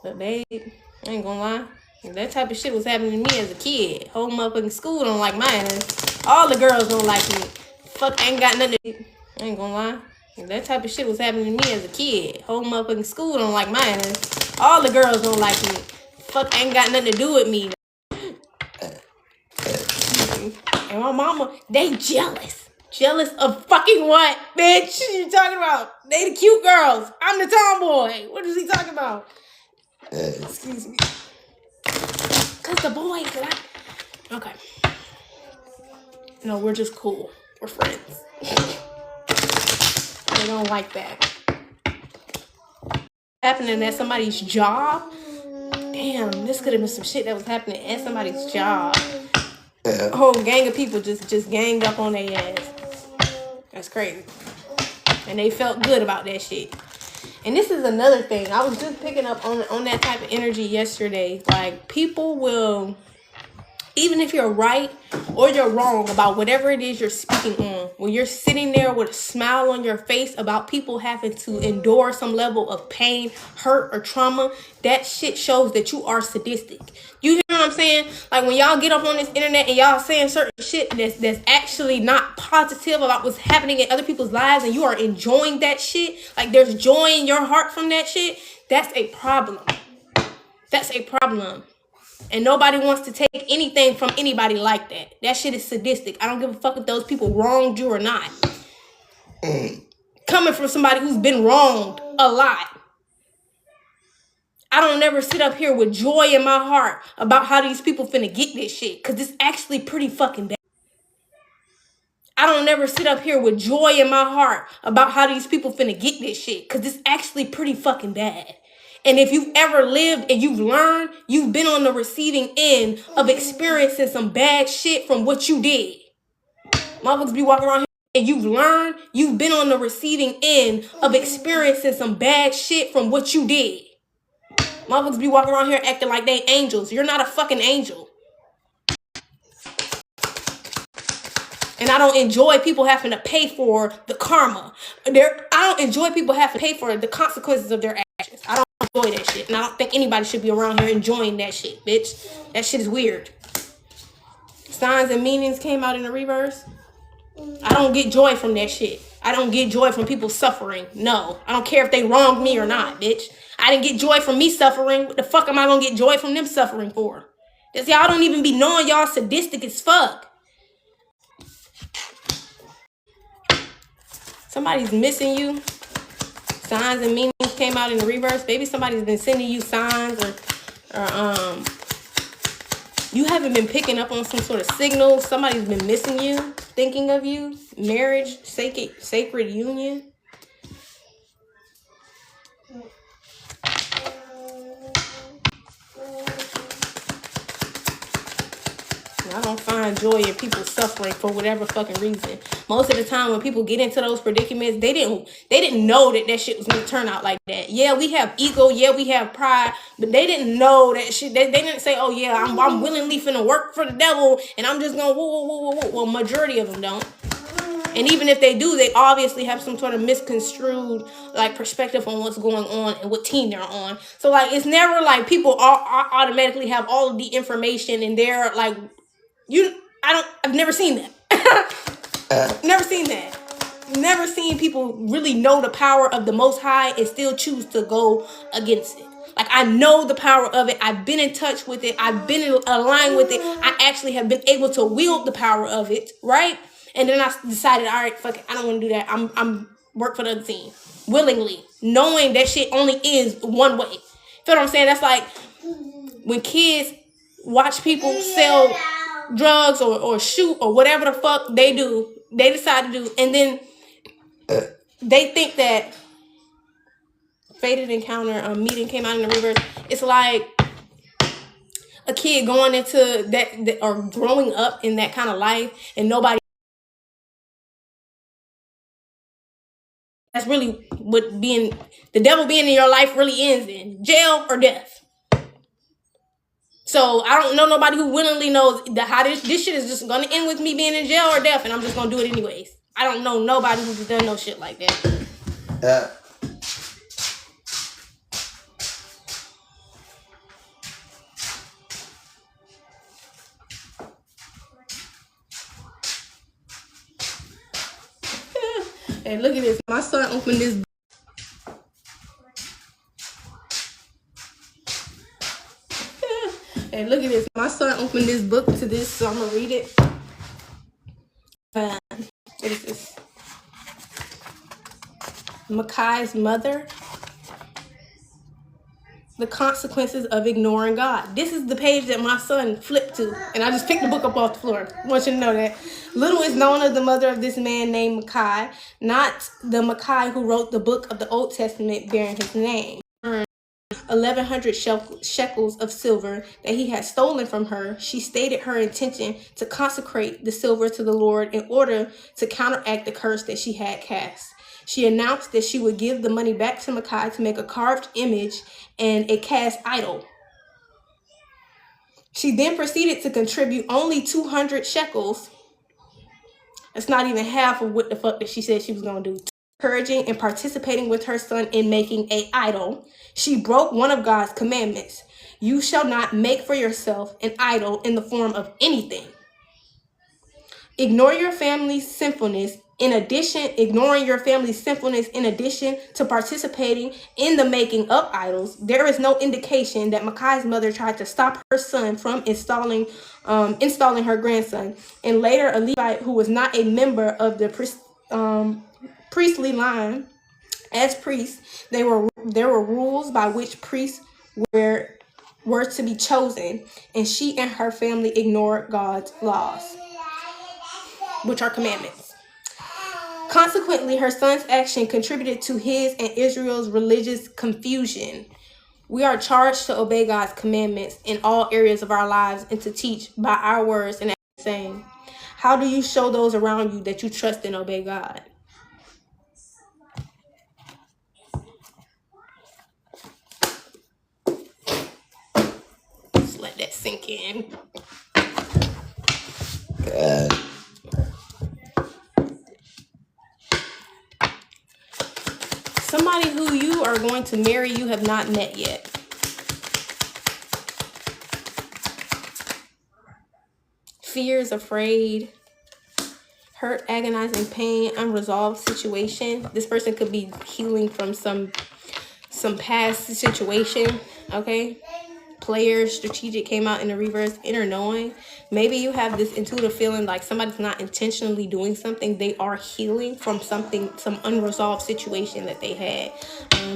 But babe, I ain't gonna lie. That type of shit was happening to me as a kid. Whole motherfucking school don't like my ass. All the girls don't like me. Fuck, ain't got nothing to do. I ain't gonna lie. That type of shit was happening to me as a kid. Whole motherfucking school don't like my ass. All the girls don't like me. Fuck, ain't got nothing to do with me. And my mama, they jealous. Jealous of fucking what, bitch? What you talking about? They the cute girls. I'm the tomboy. What is he talking about? Excuse me. Cause the boys that okay. No, we're just cool. We're friends. They don't like that. Happening at somebody's job. Damn, this could have been some shit that was happening at somebody's job. A whole gang of people just ganged up on their ass. That's crazy. And they felt good about that shit. And this is another thing. I was just picking up on that type of energy yesterday. Like, people will, even if you're right or you're wrong about whatever it is you're speaking on, when you're sitting there with a smile on your face about people having to endure some level of pain, hurt, or trauma, that shit shows that you are sadistic. You hear what I'm saying? Like, when y'all get up on this internet and y'all saying certain shit that's actually not positive about what's happening in other people's lives, and you are enjoying that shit, like there's joy in your heart from that shit, that's a problem. That's a problem. And nobody wants to take anything from anybody like that. That shit is sadistic. I don't give a fuck if those people wronged you or not. Coming from somebody who's been wronged a lot. I don't never sit up here with joy in my heart about how these people finna get this shit. Because it's actually pretty fucking bad. I don't never sit up here with joy in my heart about how these people finna get this shit. Because it's actually pretty fucking bad. And if you've ever lived and you've learned, you've been on the receiving end of experiencing some bad shit from what you did. Motherfuckers be walking around here and you've learned, you've been on the receiving end of experiencing some bad shit from what you did. Motherfuckers be walking around here acting like they angels. You're not a fucking angel. And I don't enjoy people having to pay for the karma. I don't enjoy people having to pay for the consequences of their actions. I don't enjoy that shit. And I don't think anybody should be around here enjoying that shit, bitch. That shit is weird. Signs and meanings came out in the reverse. I don't get joy from that shit. I don't get joy from people suffering. No. I don't care if they wronged me or not, bitch. I didn't get joy from me suffering. What the fuck am I gonna get joy from them suffering for? Because y'all don't even be knowing y'all sadistic as fuck. Somebody's missing you. Signs and meanings came out in the reverse. Maybe somebody's been sending you signs or you haven't been picking up on some sort of signal. Somebody's been missing you, thinking of you. Marriage, sacred union. I don't find joy in people suffering for whatever fucking reason. Most of the time when people get into those predicaments, they didn't know that shit was going to turn out like that. Yeah, we have ego. Yeah, we have pride. But they didn't know that shit. They didn't say, oh yeah, I'm willingly finna work for the devil and I'm just going to woo. Well, majority of them don't. And even if they do, they obviously have some sort of misconstrued like perspective on what's going on and what team they're on. So like, it's never like people automatically have all of the information and they're like, I've never seen that. Never seen that. Never seen people really know the power of the Most High and still choose to go against it. Like, I know the power of it. I've been in touch with it. I've been in line with it. I actually have been able to wield the power of it, right? And then I decided, all right, fuck it, I don't want to do that. I'm work for the other team. Willingly. Knowing that shit only is one way. Feel what I'm saying? That's like when kids watch people sell drugs or shoot or whatever the fuck they do, they decide to do, and then they think that fated encounter meeting came out in the reverse. It's like a kid going into that or growing up in that kind of life and nobody. That's really what being the devil being in your life really ends in: jail or death. So I don't know nobody who willingly knows that how this shit is just gonna end with me being in jail or death, and I'm just gonna do it anyways. I don't know nobody who's done no shit like that. Hey, look at this. My son opened this. Hey, look at this. My son opened this book to this, so I'm gonna read it. What is this? Mackay's mother. The consequences of ignoring God. This is the page that my son flipped to, and I just picked the book up off the floor. I want you to know that. Little is known of the mother of this man named Mackay, not the Mackay who wrote the book of the Old Testament bearing his name. 1,100 shekels of silver that he had stolen from her. She stated her intention to consecrate the silver to the Lord in order to counteract the curse that she had cast. She announced that she would give the money back to Micaiah to make a carved image and a cast idol. She then proceeded to contribute only 200 shekels. That's not even half of what the fuck that she said she was going to do. Encouraging and participating with her son in making an idol, she broke one of God's commandments. You shall not make for yourself an idol in the form of anything. Ignoring your family's sinfulness in addition to participating in the making of idols, there is no indication that Micaiah's mother tried to stop her son from installing her grandson. And later, a Levite who was not a member of the priestly line, as priests, there were rules by which priests were to be chosen, and she and her family ignored God's laws, which are commandments. Consequently, her son's action contributed to his and Israel's religious confusion. We are charged to obey God's commandments in all areas of our lives and to teach by our words and actions, saying, how do you show those around you that you trust and obey God? Just let that sink in. Somebody who you are going to marry, you have not met yet. Fears, afraid, hurt, agonizing pain, unresolved situation. This person could be healing from some past situation, okay? Player, strategic came out in the reverse. Inner knowing. Maybe you have this intuitive feeling like somebody's not intentionally doing something. They are healing from some unresolved situation that they had.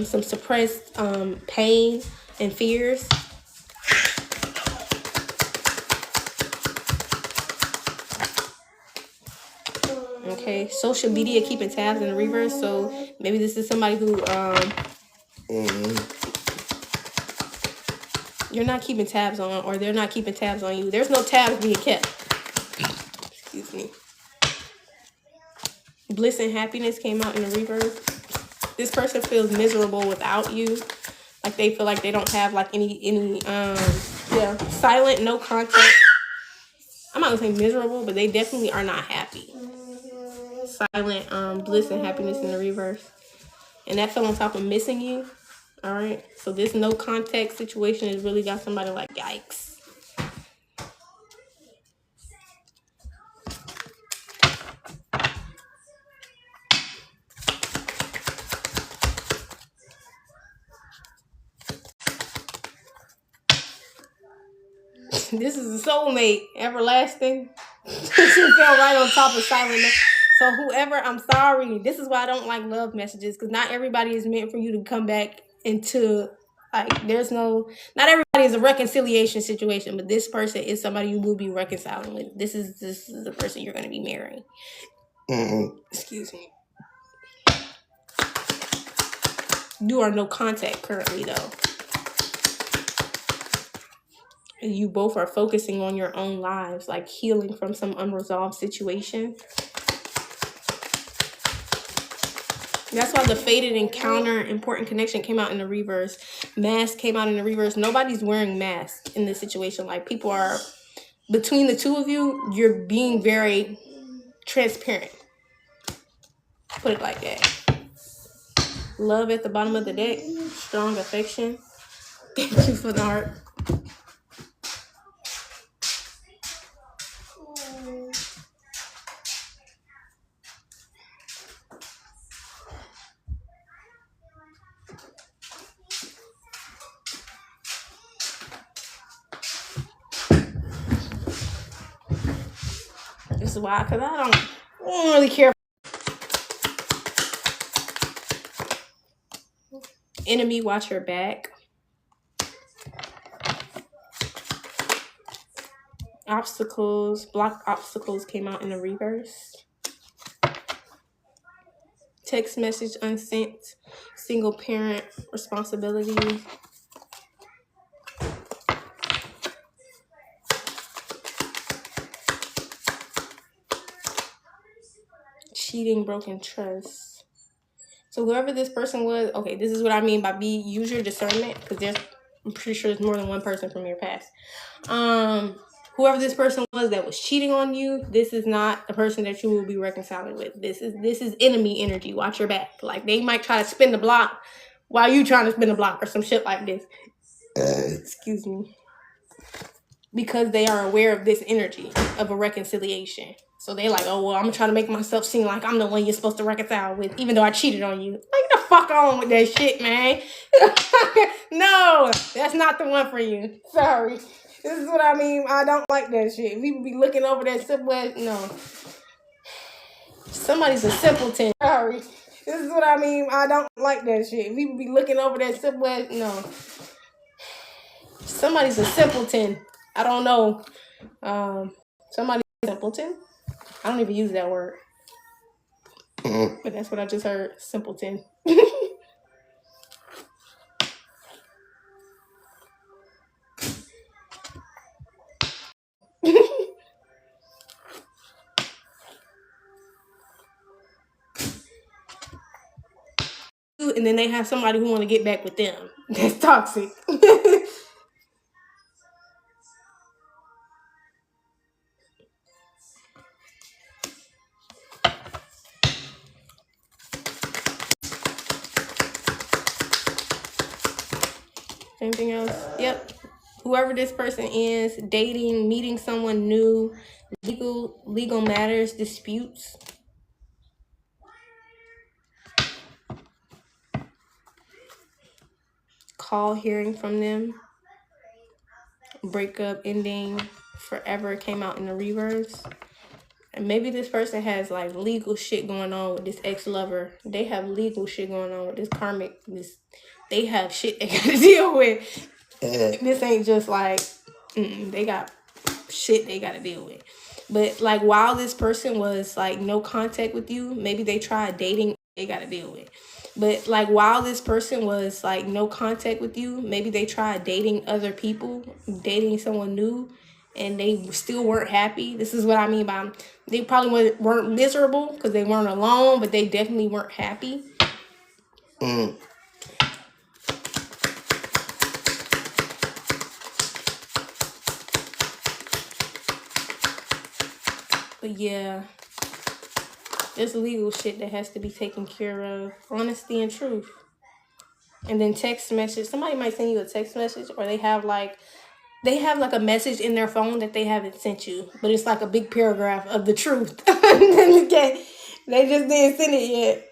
Some suppressed pain and fears. Okay, social media keeping tabs in the reverse. So maybe this is somebody who you're not keeping tabs on, or they're not keeping tabs on you. There's no tabs being kept. Excuse me. Bliss and happiness came out in the reverse. This person feels miserable without you. Like they feel like they don't have like any silent, no contact. I'm not gonna say miserable, but they definitely are not happy. Silent, bliss and happiness in the reverse. And that fell on top of missing you. All right. So this no contact situation has really got somebody like, yikes. This is a soulmate, everlasting. She fell right on top of silent. So whoever, I'm sorry. This is why I don't like love messages, because not everybody is meant for you to come back into, like, not everybody is a reconciliation situation, but this person is somebody you will be reconciling with. This is the person you're going to be marrying. Excuse me. You are no contact currently, though. And you both are focusing on your own lives, like healing from some unresolved situation. That's why the fated encounter, important connection came out in the reverse. Mask came out in the reverse. Nobody's wearing masks in this situation. Like, people are, between the two of you, you're being very transparent. Put it like that. Love at the bottom of the deck. Strong affection. Thank you for the heart. This is why, because I don't really care. Enemy, watch your back. Obstacles, block obstacles came out in the reverse. Text message unsent. Single parent responsibility. Cheating, broken trust. So whoever this person was, okay, this is what I mean by use your discernment, because I'm pretty sure there's more than one person from your past. Whoever this person was that was cheating on you, this is not the person that you will be reconciling with. This is enemy energy. Watch your back. Like, they might try to spin the block while you trying to spin the block or some shit like this. Excuse me. Because they are aware of this energy of a reconciliation. So they like, oh, well, I'm trying to make myself seem like I'm the one you're supposed to reconcile with, even though I cheated on you. Like, the fuck on with that shit, man. No, that's not the one for you. Sorry. This is what I mean. I don't like that shit. People be looking over that simple. No. Somebody's a simpleton. Sorry. This is what I mean. I don't like that shit. People be looking over that simple. No. Somebody's a simpleton. I don't know. Somebody's a simpleton. I don't even use that word. But that's what I just heard. Simpleton. And then they have somebody who want to get back with them. That's toxic. Anything else? Yep. Whoever this person is, dating, meeting someone new, legal matters, disputes. Call hearing from them. Breakup, ending, forever came out in the reverse. And maybe this person has like legal shit going on with this ex-lover. They have legal shit going on with this karmic. They have shit they gotta deal with. This ain't just like, they got shit they gotta deal with. But like, while this person was like no contact with you, maybe they tried dating, they gotta deal with. But like, while this person was like no contact with you, maybe they tried dating other people, dating someone new, and they still weren't happy. This is what I mean by, they probably weren't miserable because they weren't alone, but they definitely weren't happy. But yeah, there's legal shit that has to be taken care of. Honesty and truth. And then text message. Somebody might send you a text message, or they have like a message in their phone that they haven't sent you, but it's like a big paragraph of the truth. Okay. They just didn't send it yet.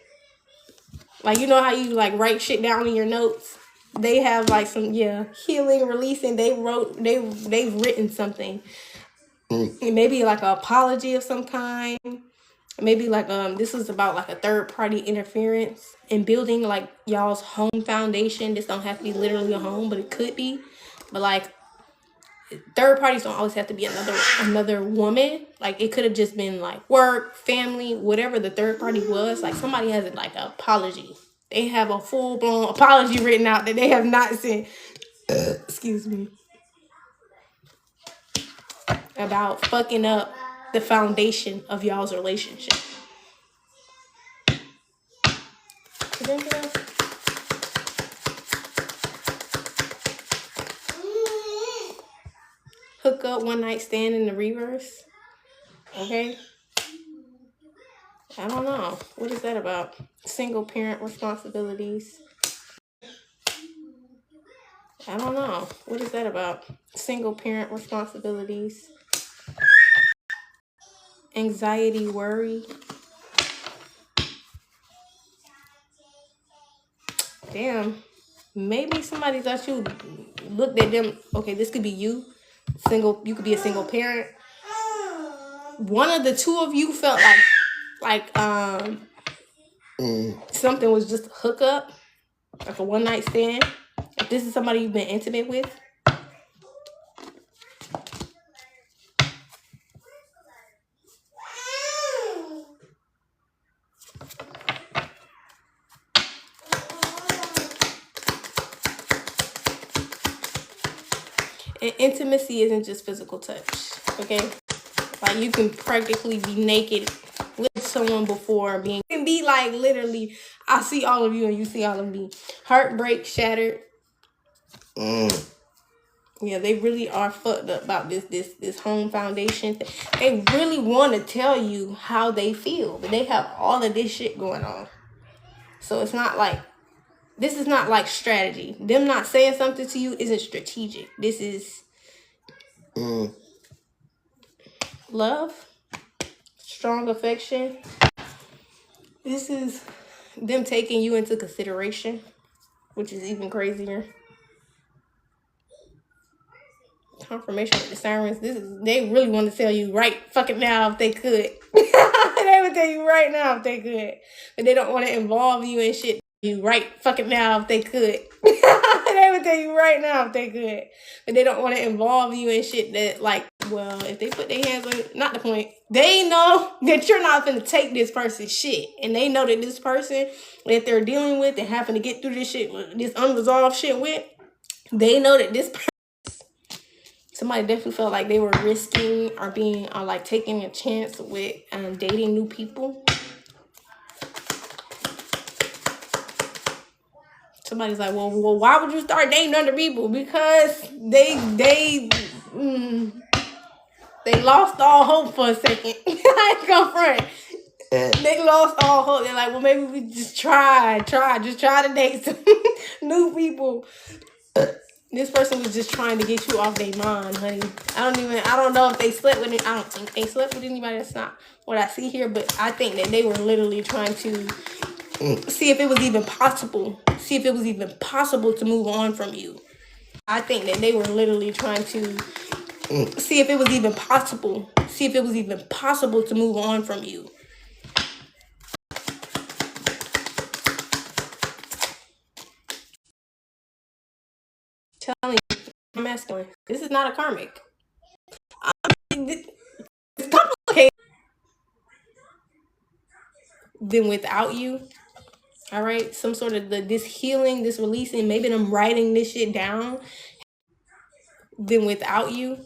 Like, you know how you like write shit down in your notes? They have like some, healing, releasing. They've written something. Maybe like an apology of some kind. Maybe like this was about like a third party interference in building like y'all's home foundation. This don't have to be literally a home, but it could be. But like, third parties don't always have to be another woman. Like, it could have just been like work, family, whatever the third party was. Like, somebody has like an apology. They have a full-blown apology written out that they have not sent. Excuse me. About fucking up the foundation of y'all's relationship. Is there anything else? Hook up, one night stand in the reverse. Okay. I don't know. What is that about? Single parent responsibilities. I don't know. What is that about? Single parent responsibilities. Anxiety, worry. Damn. Maybe somebody thought you looked at them. Okay, this could be you. You could be a single parent. One of the two of you felt like something was just a hookup, like a one night stand. If this is somebody you've been intimate with. And intimacy isn't just physical touch, okay? Like, you can practically be naked with someone before being, it can be like literally, I see all of you and you see all of me. Heartbreak, shattered. Yeah, they really are fucked up about this home foundation. They really want to tell you how they feel, but they have all of this shit going on. So it's not like, this is not like strategy. Them not saying something to you isn't strategic. This is love, strong affection. This is them taking you into consideration, which is even crazier. Confirmation with the sirens. This is, they really want to tell you right fucking now if they could. They would tell you right now if they could. But they don't want to involve you in shit. You right fucking now if they could. They would tell you right now if they could. But they don't want to involve you in shit that, like, well, if they put their hands on it, not the point. They know that you're not going to take this person's shit. And they know that this person that they're dealing with and having to get through this shit, this unresolved shit with, they know that this person, somebody definitely felt like they were risking or being, or like taking a chance with dating new people. Somebody's like, well, why would you start dating other people? Because they lost all hope for a second. I ain't gonna front. They lost all hope. They're like, well, maybe we just try to date some new people. This person was just trying to get you off their mind, honey. I don't know if they slept with it. I don't think they slept with anybody. That's not what I see here. But I think that they were literally trying to see if it was even possible. See if it was even possible to move on from you. I think that they were literally trying to see if it was even possible. See if it was even possible to move on from you. Telling you, I'm masculine. This is not a karmic. It's complicated. Then without you, all right, some sort of this healing, this releasing, maybe them writing this shit down. Then without you,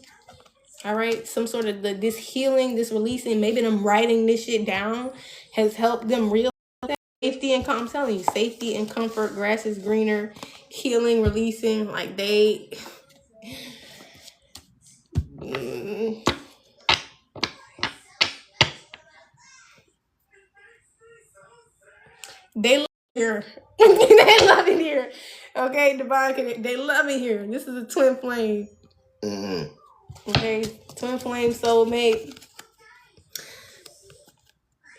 all right, some sort of this healing, this releasing, maybe them writing this shit down has helped them realize that safety and I'm telling you, safety and comfort, grass is greener, healing, releasing, like they love here. They love it here. Okay, divine, they love it here. This is a twin flame. Okay, twin flame soulmate.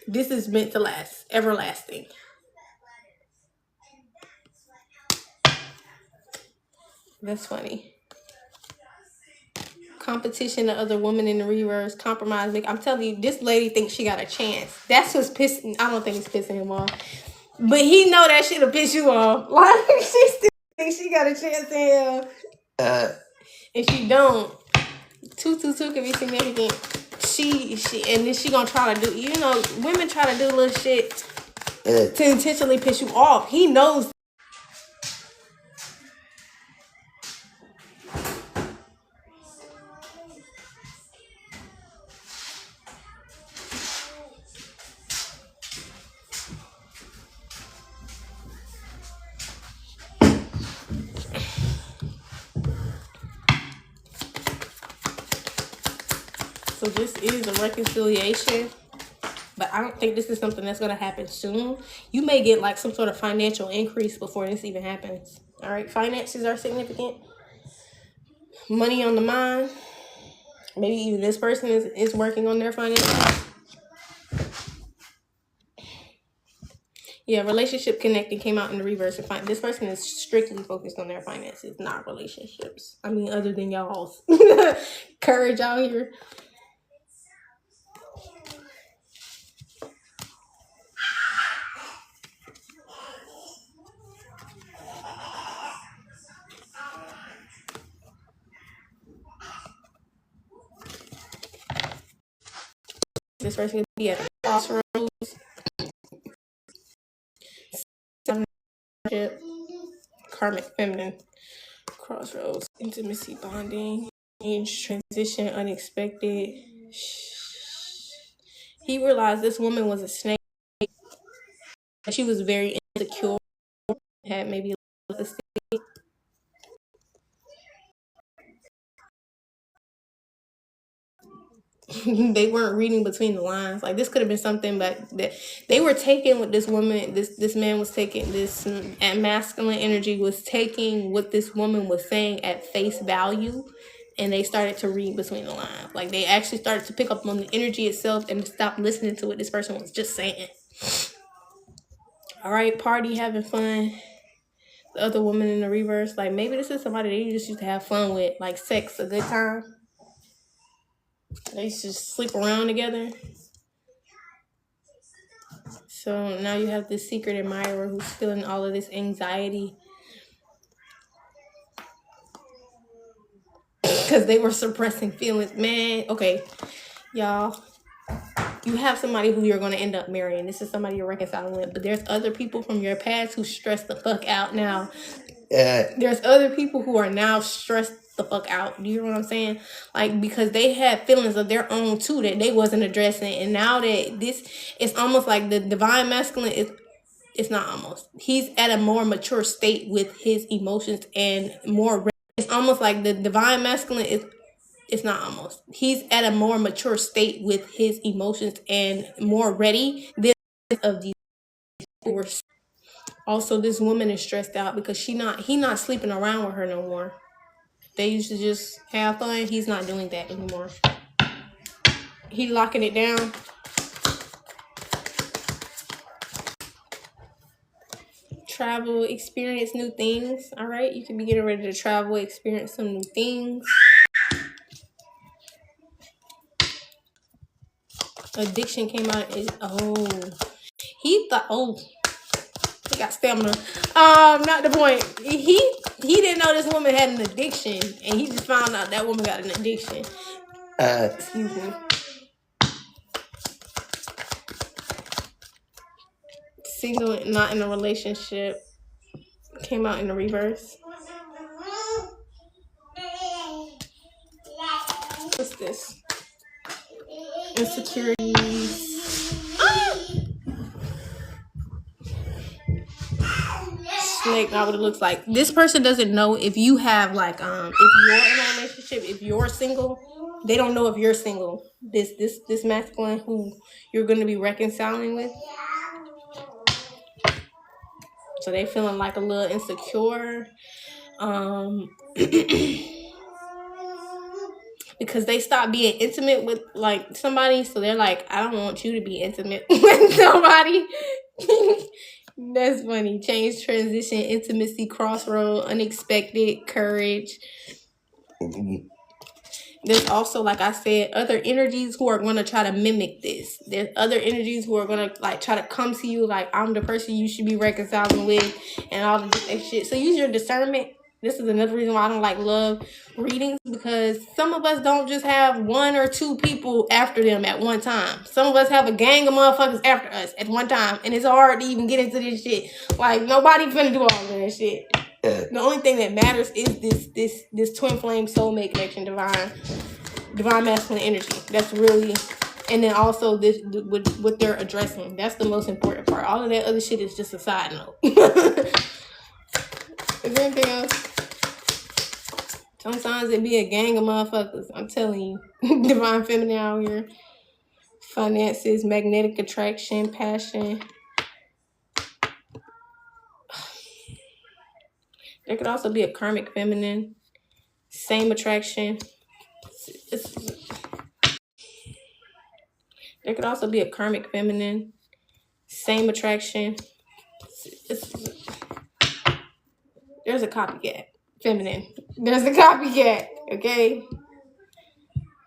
This is meant to last, everlasting. That's funny. Competition to other women in the reverse, compromise. I'm telling you, this lady thinks she got a chance. That's what's pissing. I don't think it's pissing him off, but he know that shit'll piss you off. Like she still thinks she got a chance to him, and she don't. 222 can be significant. She and then she gonna try to do. You know, women try to do little shit to intentionally piss you off. He knows. So this is a reconciliation, but I don't think this is something that's going to happen soon. You may get like some sort of financial increase before this even happens. All right, finances are significant. Money on the mind. Maybe even this person is working on their finances. Yeah, relationship connecting came out in the reverse. This person is strictly focused on their finances, not relationships. I mean, other than y'all's. Courage out here. This person could be at a crossroads. Karmic feminine. Crossroads. Intimacy, bonding. Change, transition, unexpected. He realized this woman was a snake. She was very insecure, had maybe they weren't reading between the lines. Like, this could have been something, but that they were taking what this woman, this man was taking, this masculine energy was taking what this woman was saying at face value, and they started to read between the lines. Like, they actually started to pick up on the energy itself and stop listening to what this person was just saying. All right, party, having fun. The other woman in the reverse, like, maybe this is somebody they just used to have fun with, like sex, a good time. They used to just sleep around together. So now you have this secret admirer who's feeling all of this anxiety because they were suppressing feelings. Man, okay, y'all, you have somebody who you're going to end up marrying. This is somebody you're reconciling with, but there's other people from your past who stress the fuck out now. There's other people who are now stressed the fuck out. Do you know what I'm saying? Like, because they had feelings of their own too that they wasn't addressing, and now that this, it's almost like the divine masculine is, it's not almost, he's at a more mature state with his emotions and more, it's almost like the divine masculine is, it's not almost, he's at a more mature state with his emotions and more ready than of these who were. Also, this woman is stressed out because he not sleeping around with her no more. They used to just have fun. He's not doing that anymore. He locking it down. Travel, experience new things. All right, you can be getting ready to travel, experience some new things. Addiction came out. He thought, he got stamina. Not the point. He didn't know this woman had an addiction, and he just found out that woman got an addiction. Excuse me. Single, not in a relationship. Came out in the reverse. What's this? Insecurities. Snake, not what it looks like. This person doesn't know if you have, like, if you're in a relationship, if you're single, they don't know if you're single. This masculine who you're going to be reconciling with. So they feeling like a little insecure. Because they stopped being intimate with, like, somebody, so they're like, I don't want you to be intimate with somebody. That's funny. Change, transition, intimacy, crossroad, unexpected, courage. There's also, like I said, other energies who are going to try to mimic this. There's other energies who are going to, like, try to come to you like, I'm the person you should be reconciling with and all of this shit. So use your discernment. This is another reason why I don't like love readings, because some of us don't just have one or two people after them at one time. Some of us have a gang of motherfuckers after us at one time, and it's hard to even get into this shit. Like, nobody finna do all of that shit. The only thing that matters is this twin flame soulmate connection, divine masculine energy. That's really, and then also this what they're addressing. That's the most important part. All of that other shit is just a side note. Is there anything else? Sometimes it be a gang of motherfuckers. I'm telling you. Divine feminine out here. Finances, magnetic attraction, passion. There could also be a karmic feminine. Same attraction. There could also be a karmic feminine. Same attraction. There's a copycat. Feminine. There's a copycat. Okay?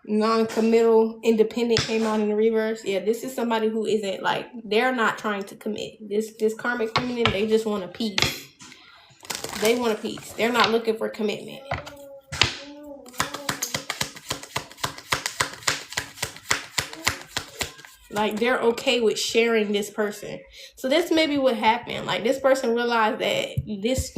Non-committal, independent came out in the reverse. Yeah, this is somebody who isn't, like, they're not trying to commit. This karmic feminine, they just want a peace. They want a peace. They're not looking for commitment. Like, they're okay with sharing this person. So this may be what happened. Like, this person realized that this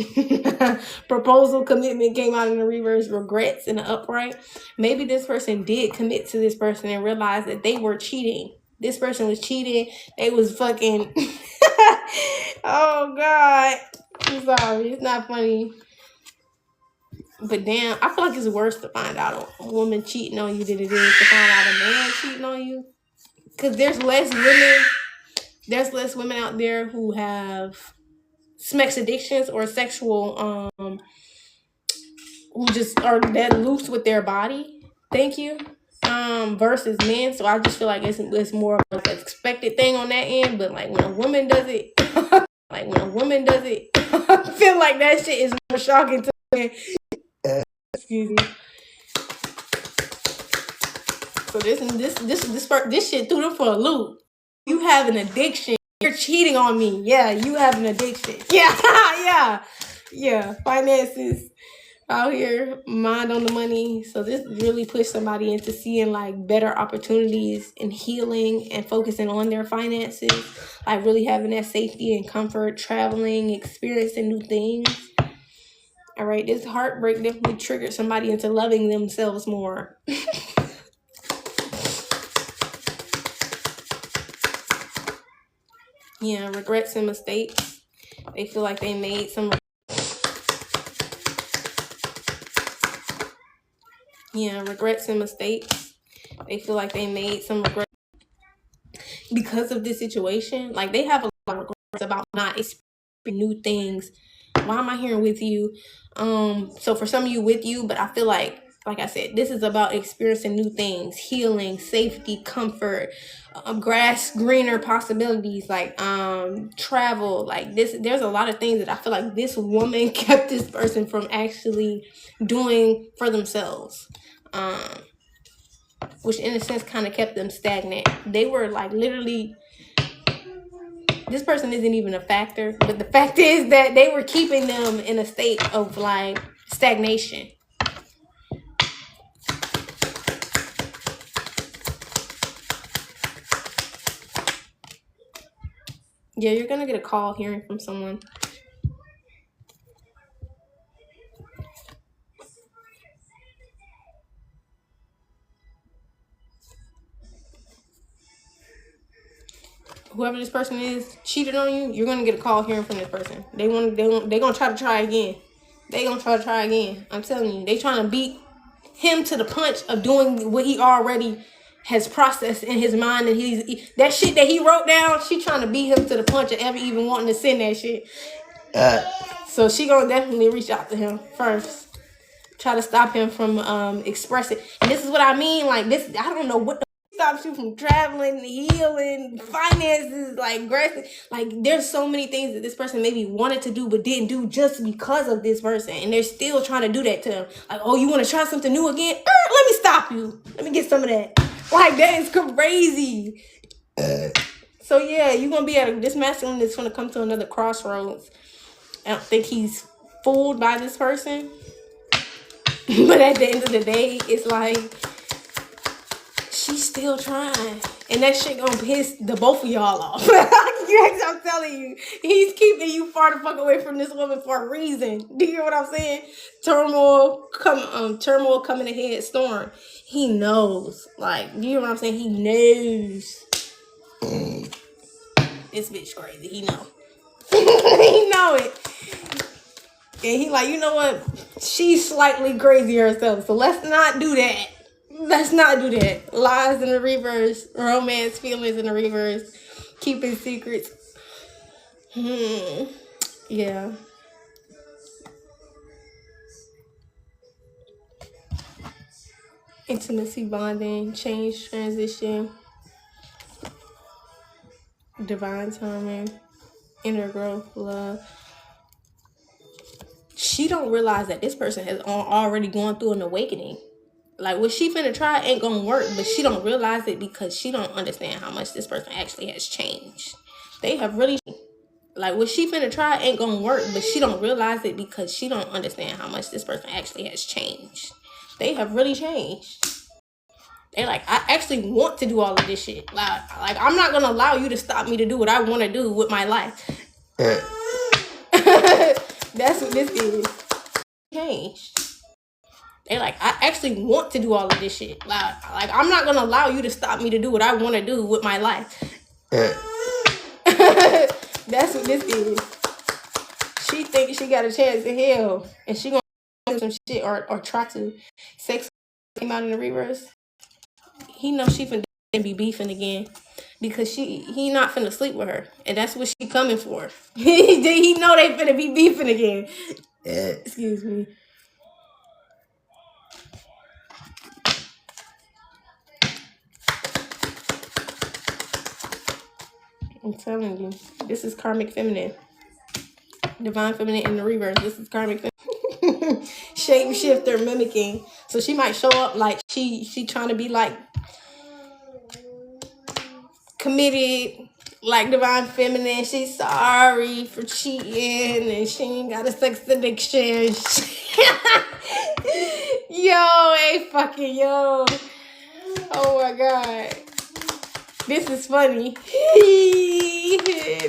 proposal commitment came out in the reverse, regrets in the upright. Maybe this person did commit to this person and realized that they were cheating. This person was cheating. They was fucking. Oh God, I'm sorry. It's not funny. But damn, I feel like it's worse to find out a woman cheating on you than it is to find out a man cheating on you. Cause there's less women out there who have sex addictions or sexual who just are that loose with their body. Thank you. Versus men. So I just feel like it's more of like an expected thing on that end. But like when a woman does it, I feel like that shit is more shocking to me. Excuse me. So this shit threw them for a loop. You have an addiction. You're cheating on me. Yeah, you have an addiction. Yeah, yeah. Finances out here, mind on the money. So this really pushed somebody into seeing like better opportunities and healing and focusing on their finances. Like really having that safety and comfort, traveling, experiencing new things. All right, this heartbreak definitely triggered somebody into loving themselves more. Yeah, regrets and mistakes. They feel like they made some. Yeah, regrets and mistakes. They feel like they made some regrets because of this situation. Like they have a lot of regrets about not experiencing new things. Why am I here with you? So for some of you, with you, but I feel like I said, this is about experiencing new things, healing, safety, comfort, grass, greener possibilities, like travel, like this. There's a lot of things that I feel like this woman kept this person from actually doing for themselves. Which in a sense kind of kept them stagnant. They were like literally, this person isn't even a factor, but the fact is that they were keeping them in a state of like stagnation. Yeah, you're gonna get a call hearing from someone. Whoever this person is cheated on you, you're gonna get a call hearing from this person. They're gonna try again. They gonna try again. I'm telling you, they trying to beat him to the punch of doing what he already has processed in his mind, and that shit that he wrote down. She trying to beat him to the punch of ever even wanting to send that shit. So she gonna definitely reach out to him first, try to stop him from expressing. And this is what I mean. Like this, I don't know what stops you from traveling, healing, finances, like grasping. Like there's so many things that this person maybe wanted to do but didn't do just because of this person, and they're still trying to do that to them. Like, oh, you want to try something new again? Let me stop you. Let me get some of that. Like that is crazy. So yeah, you're gonna be at this masculine is gonna come to another crossroads. I don't think he's fooled by this person, but at the end of the day, it's like she's still trying, and that shit gonna piss the both of y'all off. I'm telling you, he's keeping you far the fuck away from this woman for a reason. Do you hear what I'm saying? Turmoil coming ahead, storm. He knows. Like, do you hear what I'm saying? He knows. This bitch crazy. He know. He know it. And he like, you know what? She's slightly crazy herself, so let's not do that. Let's not do that. Lies in the reverse, romance feelings in the reverse, keeping secrets. Yeah. Intimacy, bonding, change, transition, divine timing, inner growth, love. She don't realize that this person has already gone through an awakening. Like what she finna try ain't gonna work, but she don't realize it because she don't understand how much this person actually has changed. They have really, like what she finna try ain't gonna work, but she don't realize it because she don't understand how much this person actually has changed. They have really changed. They're like, I actually want to do all of this shit. Like I'm not gonna allow you to stop me to do what I want to do with my life. That's what this is. Changed. They like, I actually want to do all of this shit. Like I'm not gonna allow you to stop me to do what I want to do with my life. That's what this is. She thinks she got a chance in hell, and she gonna do some shit or try to. Sex came out in the reverse. He knows she finna be beefing again because he not finna sleep with her, and that's what she coming for. He know they finna be beefing again. Excuse me. I'm telling you, this is karmic feminine. Divine feminine in the reverse. This is karmic feminine. Shape shifter mimicking. So she might show up like she trying to be like committed, like divine feminine. She's sorry for cheating and she ain't got a sex addiction. Yo, hey fucking yo. Oh my god. This is funny.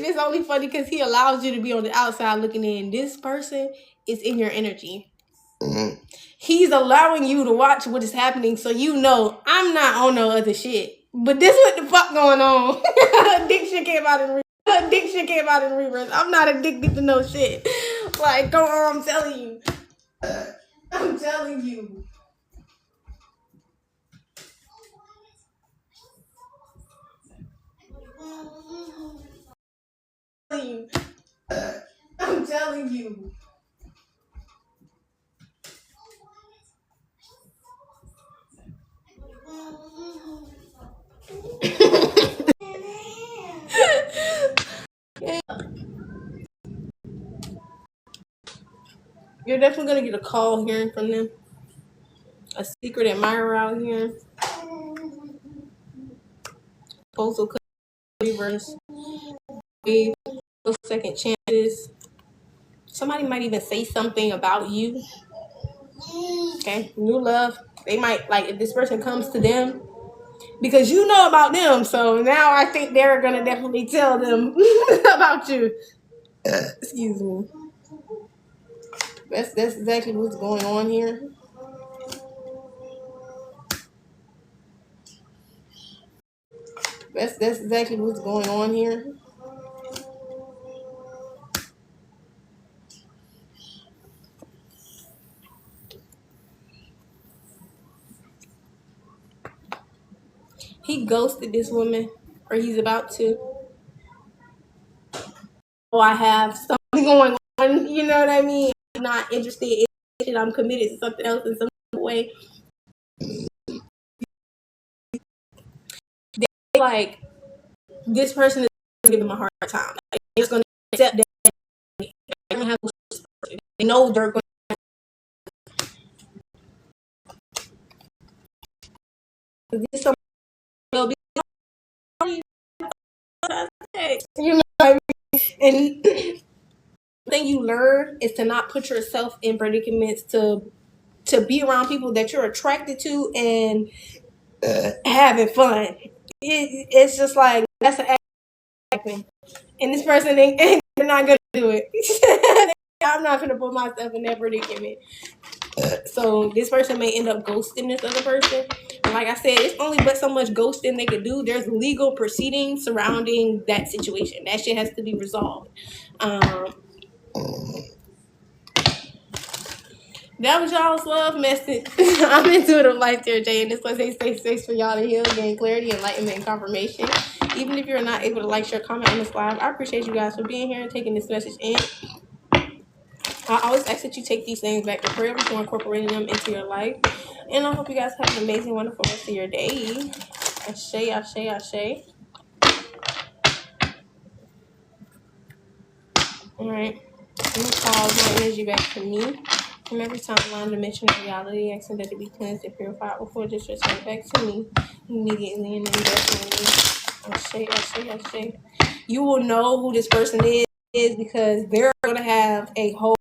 It's only funny because he allows you to be on the outside looking in. This person is in your energy. He's allowing you to watch what is happening so you know I'm not on no other shit. But this what the fuck going on. Addiction came out in reverse. I'm not addicted to no shit. Like, go on, I'm telling you. I'm telling you. I'm telling you. You're definitely gonna get a call hearing from them. A secret admirer out here. Also could reverse. Second chances. Somebody might even say something about you. Okay, new love. They might, like, if this person comes to them because you know about them, so now I think they're gonna definitely tell them about you. Excuse me. That's exactly what's going on here. That's exactly what's going on here. He ghosted this woman, or he's about to. Oh, I have something going on. You know what I mean? I'm not interested in it. I'm committed to something else in some way. They, like, this person is gonna give them a hard time. Like, they're just gonna accept that they don't have. They know they're going. This somebody will be. You know what I mean? And the thing you learn is to not put yourself in predicaments to be around people that you're attracted to and having fun. It's just like that's an acting, and this person ain't they're not gonna do it. I'm not gonna put myself in that predicament. So this person may end up ghosting this other person. And like I said, it's only but so much ghosting they could do. There's legal proceedings surrounding that situation. That shit has to be resolved. That was y'all's love message. I'm Intuitive Life There, Jay, and this was a safe space for y'all to heal, gain clarity, enlightenment, and confirmation. Even if you're not able to like, share, comment on this live, I appreciate you guys for being here and taking this message in. I always ask that you take these things back to prayer before incorporating them into your life. And I hope you guys have an amazing, wonderful rest of your day. Ashe, ashe, ashe. All right. I'm going to call my energy back to me. From every timeline, dimension, of reality, asking that it be cleansed and purified before it just returns back to me immediately and indefinitely. Ashe, ashe, ashe. You will know who this person is because they're going to have a whole